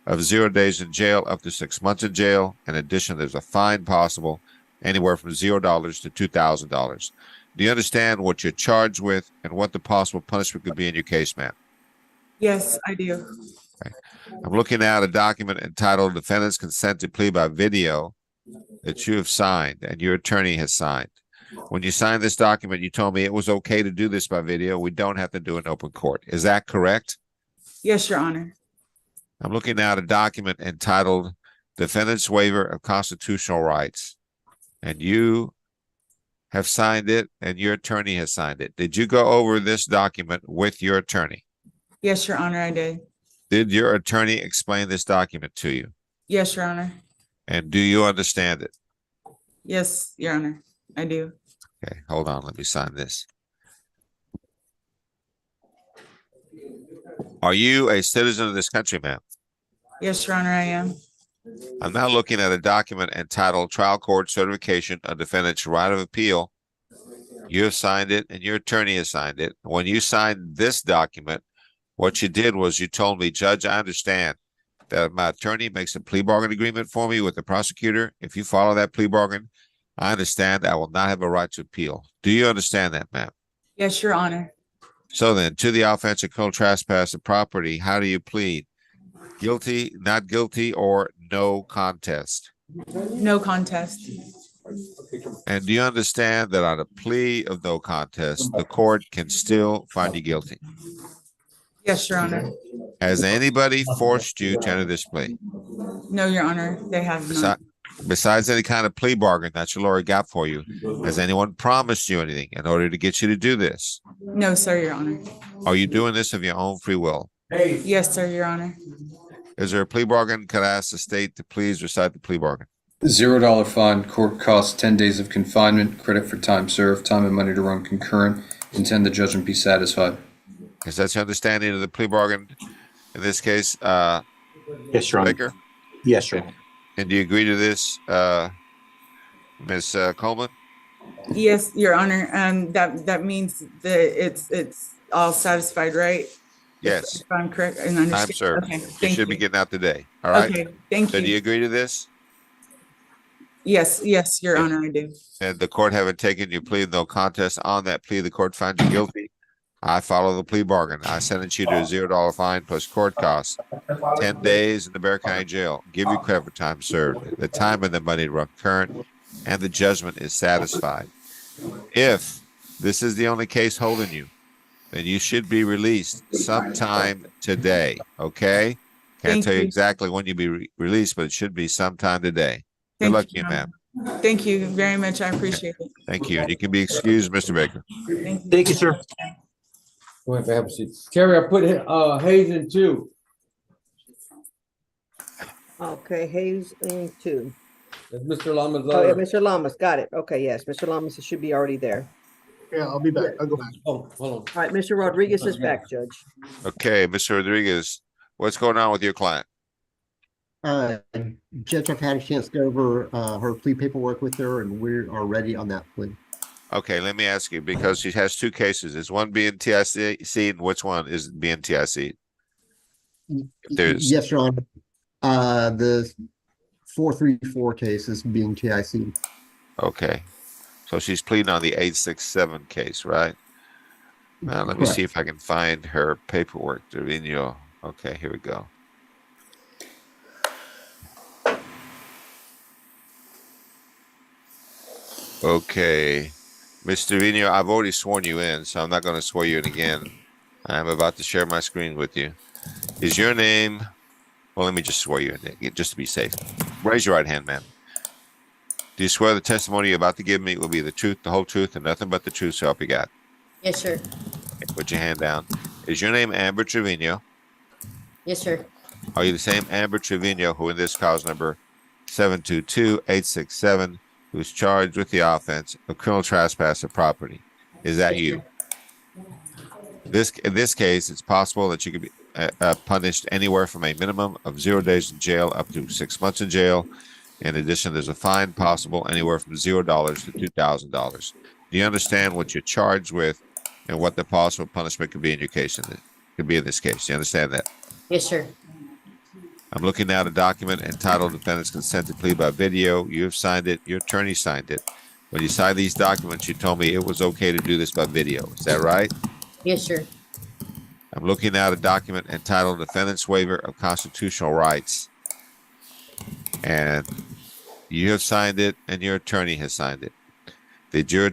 of 0 days in jail up to 6 months in jail. In addition, there's a fine possible anywhere from $0 to $2,000. Do you understand what you're charged with and what the possible punishment could be in your case, ma'am? Yes, I do. I'm looking at a document entitled Defendant's Consent to Plea by Video that you have signed and your attorney has signed. When you signed this document, you told me it was okay to do this by video. We don't have to do it in open court. Is that correct? Yes, Your Honor. I'm looking at a document entitled Defendant's Waiver of Constitutional Rights. And you have signed it and your attorney has signed it. Did you go over this document with your attorney? Yes, Your Honor, I did. Did your attorney explain this document to you? Yes, Your Honor. And do you understand it? Yes, Your Honor, I do. Okay, hold on. Let me sign this. Are you a citizen of this country, ma'am? Yes, Your Honor, I am. I'm now looking at a document entitled Trial Court Certification of Defendant's Right of Appeal. You have signed it and your attorney has signed it. When you signed this document, what you did was you told me, Judge, I understand that my attorney makes a plea bargain agreement for me with the prosecutor. If you follow that plea bargain, I understand I will not have a right to appeal. Do you understand that, ma'am? Yes, Your Honor. So then, to the offense of criminal trespass of property, how do you plead? Guilty, not guilty, or no contest? No contest. And do you understand that on a plea of no contest, the court can still find you guilty? Yes, Your Honor. Has anybody forced you to enter this plea? No, Your Honor, they have not. Besides any kind of plea bargain that your lawyer got for you, has anyone promised you anything in order to get you to do this? No, sir, Your Honor. Are you doing this of your own free will? Yes, sir, Your Honor. Is there a plea bargain? Could I ask the state to please recite the plea bargain? $0 fine, court costs 10 days of confinement, credit for time served, time and money to run concurrent. Intend the judgment be satisfied. Is that your understanding of the plea bargain in this case, Yes, Your Honor. Baker? Yes, Your Honor. And do you agree to this, Ms. Coleman? Yes, your honor. That means that it's all satisfied, right? Yes. If I'm correct and Time understand. served. Okay, You thank should be you. getting out today. All right? Okay, thank So do you you. agree to this? Yes, your honor, I do. And the court having taken your plea of no contest on that plea, the court finds you guilty. I follow the plea bargain. I sentence you to a $0 fine plus court costs, 10 days in the Bear County Jail. Give you credit for time served. The time and the money to run current, and the judgment is satisfied. If this is the only case holding you, then you should be released sometime today. Okay? Can't Thank tell you you. exactly when you'll be released, but it should be sometime today. Good Thank luck to you, you, Your Honor. ma'am. Thank you very much. I appreciate it. Thank you. And you can be excused, Mr. Baker. Thank you. Thank you, sir. Go ahead, have a seat. Terry, I put Hayes in too. Okay, Hayes in two. That's Mr. Lamas. Oh, yeah, Mr. Lamas, got it. Okay, yes, Mr. Lamas should be already there. Yeah, I'll be back. I'll go back. Oh, hold on. All right, Mr. Rodriguez is back, Judge. Okay, Mr. Rodriguez, what's going on with your client? Judge, I've had a chance to go over her plea paperwork with her, and we are ready on that plea. Okay, let me ask you, because she has two cases. Is one being TIC and which one is being TIC? There's Yes, Your Honor. The 434 case is being TIC. okay. So she's pleading on the 867 case, right? Now let me see if I can find her paperwork. Trevino. Okay, here we go. Okay. Mr. Trevino, I've already sworn you in, so I'm not going to swear you in again. I'm about to share my screen with you. Is your name... Well, let me just swear you in, just to be safe. Raise your right hand, ma'am. Do you swear the testimony you're about to give me will be the truth, the whole truth, and nothing but the truth, so help you God? Yes, sir. Okay, put your hand down. Is your name Amber Trevino? Yes, sir. Are you the same Amber Trevino who in this cause number 722-867, who's charged with the offense of criminal trespass of property? Is that you? In this case, it's possible that you could be punished anywhere from a minimum of 0 days in jail up to 6 months in jail. In addition, there's a fine possible anywhere from $0 to $2,000. Do you understand what you're charged with and what the possible punishment could be in your case? Could be in this case. You understand that? Yes, sir. I'm looking at a document entitled Defendant's Consent to Plea by Video. You have signed it. Your attorney signed it. When you signed these documents, you told me it was okay to do this by video. Is that right? Yes, sir. I'm looking at a document entitled Defendant's Waiver of Constitutional Rights. And you have signed it, and your attorney has signed it. Did your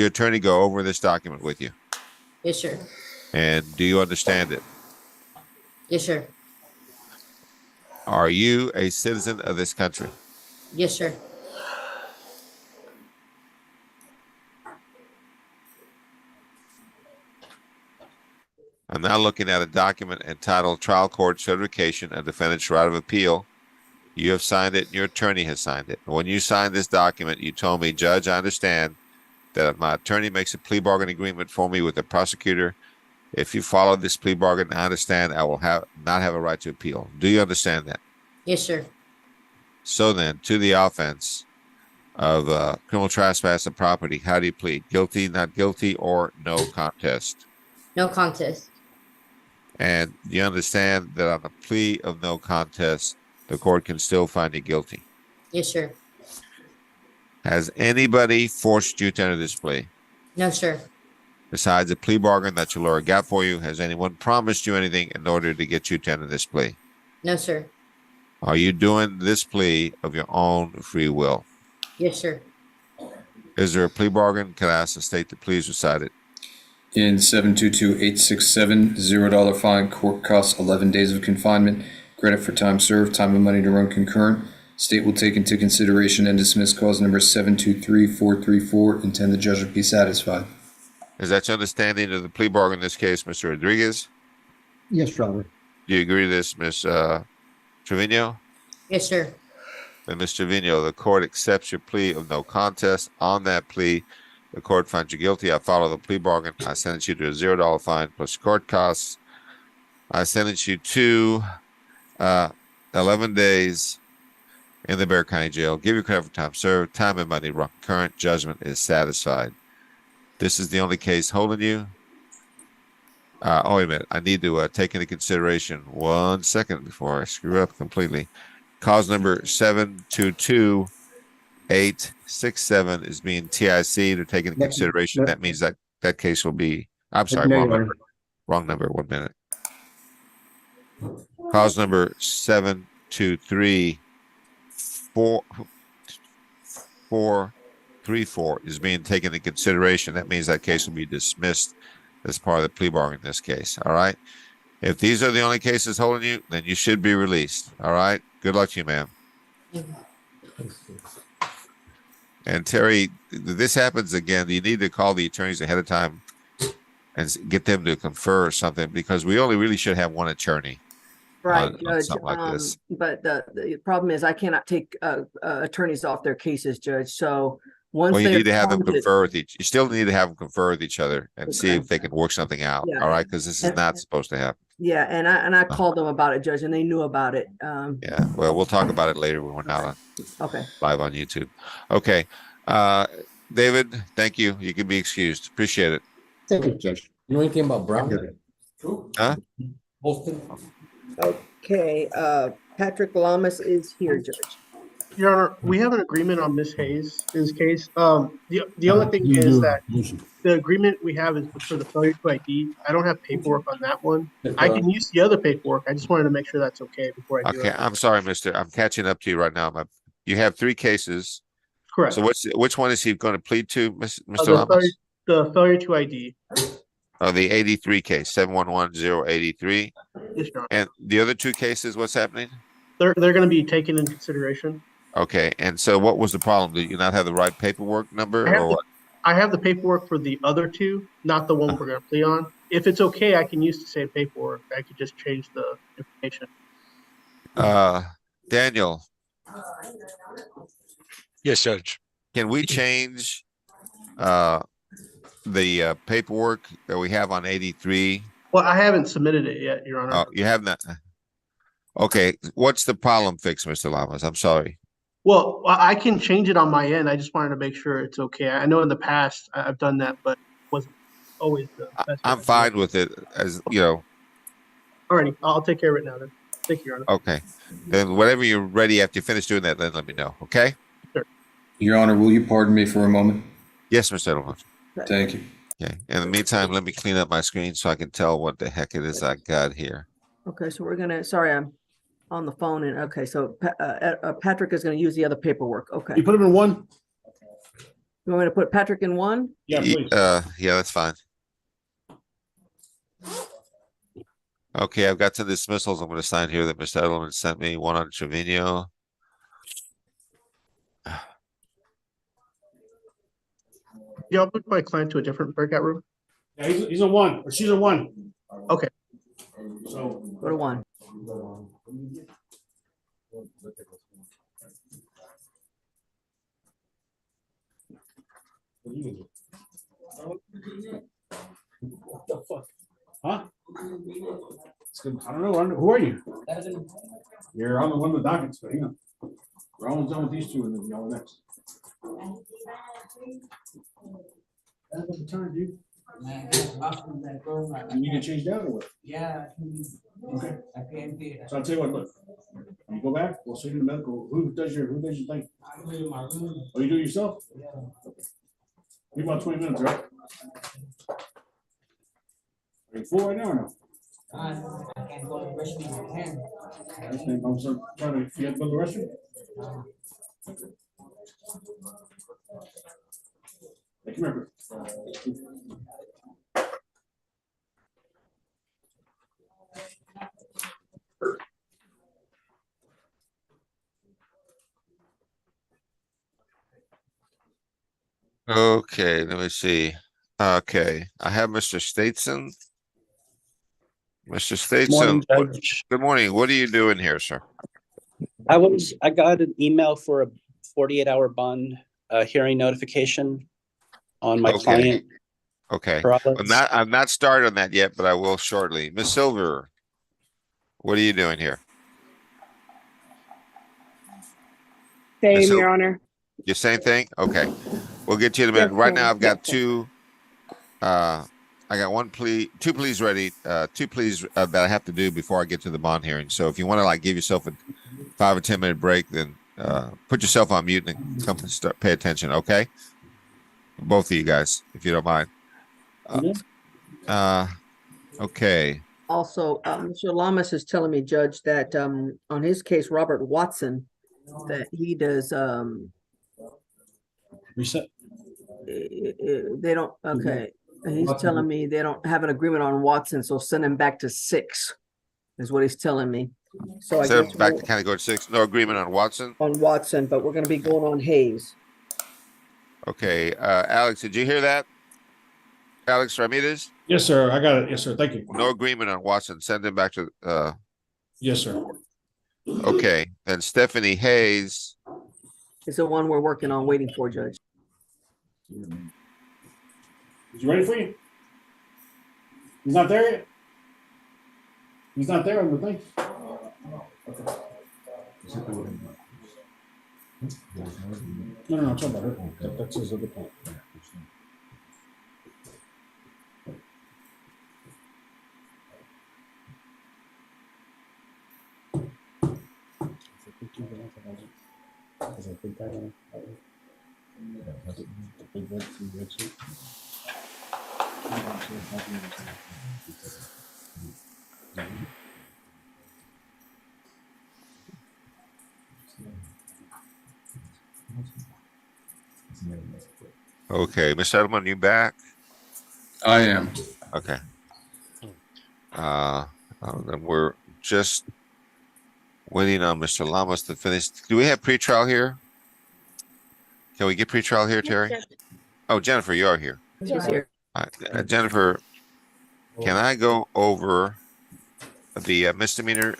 attorney go over this document with you? Yes, sir. And do you understand it? Yes, sir. Are you a citizen of this country? Yes, sir. I'm now looking at a document entitled Trial Court Certification of Defendant's Right of Appeal. You have signed it, and your attorney has signed it. When you signed this document, you told me, Judge, I understand that if my attorney makes a plea bargain agreement for me with the prosecutor, if you follow this plea bargain, I understand I will not have a right to appeal. Do you understand that? Yes, sir. So then, to the offense of criminal trespass of property, how do you plead? Guilty, not guilty, or no contest? No contest. And you understand that on a plea of no contest, the court can still find you guilty. Yes, sir. Has anybody forced you to enter this plea? No, sir. Besides a plea bargain that your lawyer got for you, has anyone promised you anything in order to get you to enter this plea? No, sir. Are you doing this plea of your own free will? Yes, sir. Is there a plea bargain? Can I ask the state to please recite it? In 722-867, $0 fine, court costs 11 days of confinement, credit for time served, time and money to run concurrent. State will take into consideration and dismiss cause number 723-434. Intend the judgment be satisfied. Is that your understanding of the plea bargain in this case, Mr. Rodriguez? Yes, Your Honor. Do you agree to this, Ms. Trevino? Yes, sir. then Mr. Trevino, the court accepts your plea of no contest. On that plea, the court finds you guilty. I follow the plea bargain. I sentence you to a $0 fine plus court costs. I sentence you to 11 days in the Bear County Jail. Give you credit for time served. Time and money run current. Judgment is satisfied. This is the only case holding you. Oh, wait a minute. I need to take into consideration 1 second before I screw up completely. Cause number 722867 is being TIC. They're taking into consideration. That means that that case will be, I'm sorry, No, wrong Your number. Wrong number. 1 minute. Cause number 7234 is being taken into consideration. That means that case will be dismissed as part of the plea bargain in this case. All right. If these are the only cases holding you, then you should be released. All right. Good luck to you, ma'am. And Terry, if this happens again, you need to call the attorneys ahead of time and get them to confer or something, because we only really should have one attorney. Right, on Judge. something like this. But the problem is I cannot take attorneys off their cases, Judge. So once Well, you they're need to have them appointed- confer with each. You still need to have them confer with each other and see Okay. if they can work something out. Yeah. All right, because this is And- not supposed to happen. Yeah, and I called them about it, Judge, and they knew about it. Yeah. Well, we'll talk about it later when we're not on Okay. live on YouTube. Okay. David, thank you. You can be excused. Appreciate it. Thank you, Judge. You know anything about Brown? Huh? Holston? Okay, Patrick Lamas is here, Judge. Your Honor, we have an agreement on Miss Hayes' case. The only thing is that the agreement we have is for the failure to ID. I don't have paperwork on that one. I can use the other paperwork. I just wanted to make sure that's okay before I do Okay. it. I'm sorry, mister. I'm catching up to you right now. You have 3 cases. Correct. So which one is he going to plead to, Mr. The Lamas? failure to ID. Oh, the 83 case, 711-083. Yes, Your Honor. And the other 2 cases, what's happening? They're going to be taken into consideration. Okay. And so what was the problem? Did you not have the right paperwork number I have or the- what? I have the paperwork for the other 2, not the one we're going to plea on. If it's okay, I can use the same paperwork. I could just change the information. Daniel, Yes, Judge. can we change the paperwork that we have on 83? Well, I haven't submitted it yet, Your Honor. Oh, you have not. Okay. What's the problem fix, Mr. Lamas? I'm sorry. Well, I can change it on my end. I just wanted to make sure it's okay. I know in the past I've done that, but it wasn't always the best. I'm fine with it as, you know, Alrighty, I'll take care of it now then. Thank you, Your Honor. okay. Then whenever you're ready after you finish doing that, then let me know. Okay? Your Honor, will you pardon me for a moment? Yes, Mr. Lamas. Thank you. Okay. In the meantime, let me clean up my screen so I can tell what the heck it is I got here. Okay, so we're gonna, sorry, I'm on the phone and, okay, so Patrick is gonna use the other paperwork. Okay. You put them in one? You want me to put Patrick in one? Yeah, please. Yeah, that's fine. Okay, I've got some dismissals I'm going to sign here that Mr. Edelman sent me. One on Trevino. Yeah, I'll put my client to a different breakout room. Yeah, he's a 1, or she's a 1. Okay. So. Go to 1. What the fuck? Huh? It's good. I don't know. Who are you? You're on the one of the dockets, but hang on. We're almost done with these 2 and then y'all next. That's the turn, dude. You need to change down or what? Yeah. Okay. So I'll tell you what, look. You go back, we'll send you to medical. Who does your thing? Oh, you do it yourself? Yeah. Give about 20 minutes, right? Are you full right now or no? I can't go to the restroom. I can. I'm sorry, trying to, you have to go to the restroom? Hey, come here. Okay, let me see. Okay, I have Mr. Stateson. Mr. Morning, Stateson, Judge. good morning. What are you doing here, sir? I got an email for a 48-hour bond hearing notification on my Okay. client. Okay. Perales. I'm not started on that yet, but I will shortly. Ms. Silver, what are you doing here? Ms. Same, Silver, Your Honor. your same thing? Okay. We'll get to you in a minute. Yes, Right sir. now, I've got Yes, sir. two, I got two pleas ready, two pleas that I have to do before I get to the bond hearing. So if you want to like give yourself a 5 or 10 minute break, then put yourself on mute and come and start, pay attention. Okay. Both of you guys, if you don't mind. Okay. Also, Mr. Lamas is telling me, Judge, that on his case, Robert Watson, that he does Reset. they don't, okay. He's telling me they don't have an agreement on Watson, so send him back to 6, is what he's telling me. So I Send guess him back we'll- to County Court 6. No agreement on Watson. on Watson, but we're gonna be going on Hayes. Okay. Alex, did you hear that? Alex Ramirez? Yes, sir. I got it. Yes, sir. Thank you. No agreement on Watson. Send him back to, Yes, sir. okay. Then Stephanie Hayes. It's the one we're working on, waiting for, Judge. Is he ready for you? He's not there yet? He's not there on the thing? No, I'm talking about her. That's his other point. Okay. Mr. Edelman, you back? I am. Okay. Then we're just waiting on Mr. Lamas to finish. Do we have pretrial here? Can we get pretrial here, Terry? Oh, Jennifer, you are here. She's here. All right, Jennifer, can I go over the misdemeanor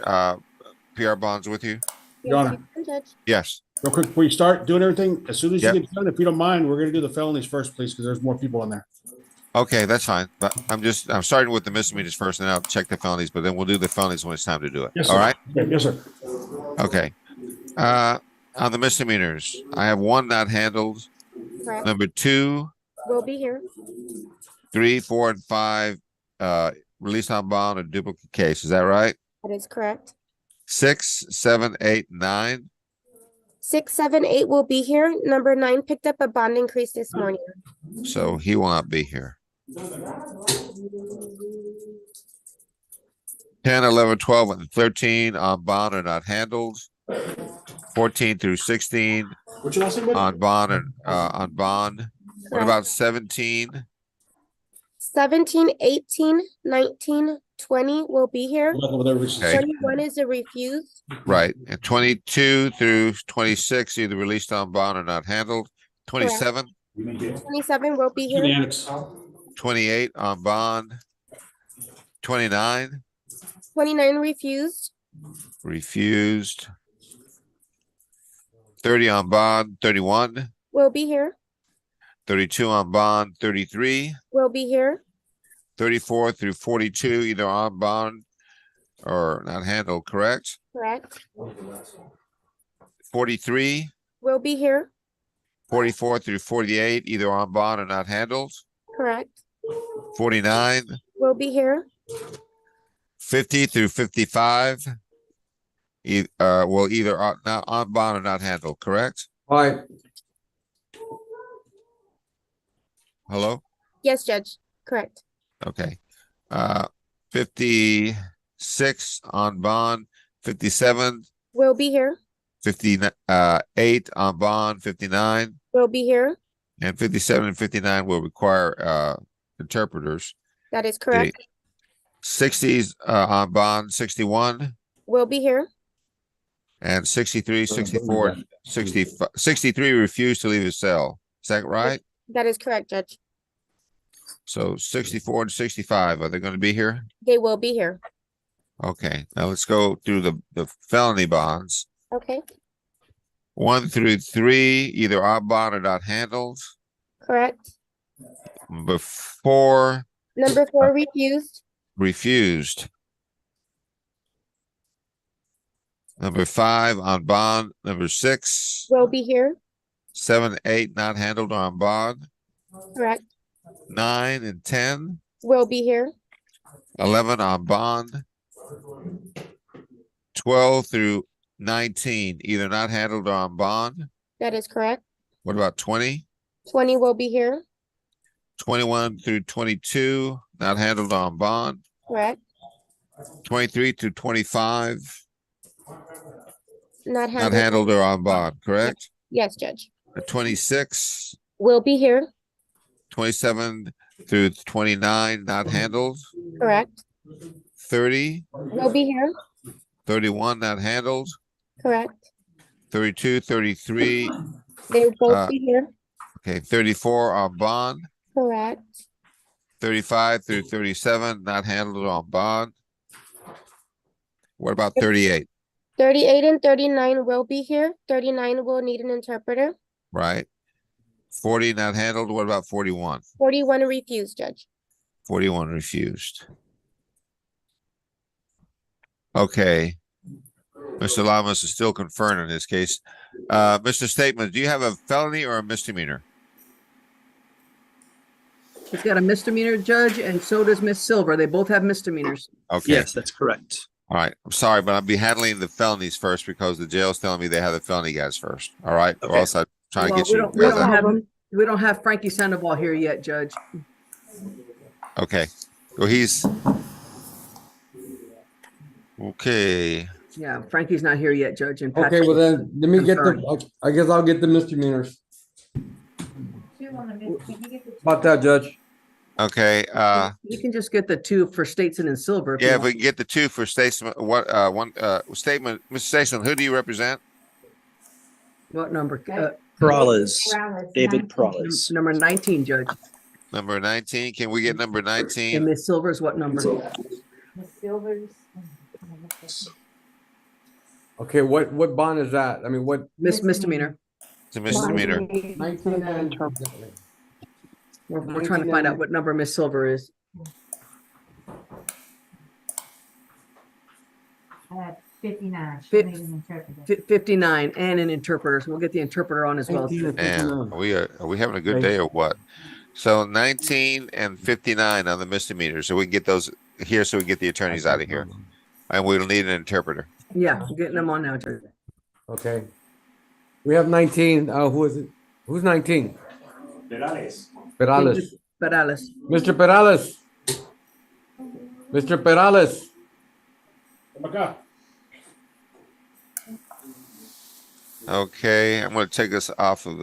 PR bonds with you? Your Honor, Yes. real quick, before you start doing everything, as soon as Yep. you get done, if you don't mind, we're gonna do the felonies first, please, because there's more people on there. Okay, that's fine. But I'm starting with the misdemeanors first, and then I'll check the felonies, but then we'll do the felonies when it's time to do it. Yes, All sir. right? Okay, yes, sir. Okay. On the misdemeanors, I have one not handled. Correct. Number 2, We'll be here. 3, 4, and 5, released on bond or duplicate case. Is that right? That is correct. 6, 7, 8, 9. 6, 7, 8 will be here. Number 9 picked up a bond increase this morning. So he will not be here. 10, 11, 12, and 13 on bond are not handled. 14 through 16 What's your last name, buddy? on bond and on bond. What about 17? 17, 18, 19, 20 will be here. Look over there, Rich. Okay. 21 is a refuse. Right. And 22 through 26 either released on bond or not handled. 27, 27 will be To the here. annex. 28 on bond. 29 29 refused. refused. 30 on bond. 31, Will be here. 32 on bond. 33, Will be here. 34 through 42 either on bond or not handled, correct? Correct. 43, Will be here. 44 through 48 either on bond or not handled. Correct. 49, Will be here. 50 through 55 will either not on bond or not handled, correct? All right, Hello? Yes, Judge. Correct. Okay. 56 on bond, 57, Will be here. 58 on bond, 59, Will be here. and 57 and 59 will require interpreters. That is correct. 60s on bond, 61, Will be here. and 63, 64, and 65. 63 refused to leave his cell. Is that right? That is correct, Judge. So 64 and 65, are they going to be here? They will be here. Okay, now let's go through the felony bonds. Okay, 1 through 3, either on bond or not handled. correct. Number 4, Number 4 refused. refused. Number 5, on bond. Number 6, Will be here, 7, 8, not handled or on bond. correct. 9 and 10, Will be here, 11 on bond. 12 through 19, either not handled or on bond. that is correct. What about 20? 20 will be here, 21 through 22, not handled on bond. correct. 23 through 25, Not not handled. handled or on bond, correct? Yes, Judge. 26, Will be here, 27 through 29, not handled. correct. 30, Will be here, 31, not handled. correct. 32, 33, They will both Uh, be here, okay, 34 on bond. correct. 35 through 37, not handled on bond. What about 38, 38 and 39 will be here. 39 will need an interpreter. right? 40 not handled, what about 41? 41 refused, Judge. 41 refused. Okay. Mr. Lamas is still conferring in this case. Mr. Statement, do you have a felony or a misdemeanor? He's got a misdemeanor, Judge, and so does Miss Silver. They both have misdemeanors. Okay. Yes, that's correct. All right. I'm sorry, but I'll be handling the felonies first because the jail's telling me they have the felony guys first. All right. Or Okay. else I'm trying to Well, get you. we don't have Frankie Sandoval here yet, Judge. Okay. Well, he's. Okay. Yeah, Frankie's not here yet, Judge. And Okay, well then, let me get confirmed. the, I guess I'll get the misdemeanors. About that, Judge. Okay. You can just get the 2 for Statesman and Silver. Yeah, if we can get the 2 for Statesman, Statement, Mr. Statesman, who do you represent? What number? Perales, David Perales. Number 19, Judge. Number 19. Can we get number And 19? Miss Silver's what number? Okay, what bond is that? I mean, what? Misdemeanor. It's a misdemeanor. 19 and. We're trying to find out what number Miss Silver is. 59. Fif- 59 and an interpreter. So we'll get the interpreter on as well. And are we having a good day or what? So 19 and 59 on the misdemeanor. So we can get those here so we can get the attorneys out of here. And we'll need an interpreter. Yeah, we're getting them on now, Judge. Okay. We have 19, who is it? Who's 19? Perales. Perales. Perales. Mr. Perales. Mr. Perales. Come acá. Okay, I'm going to take us off of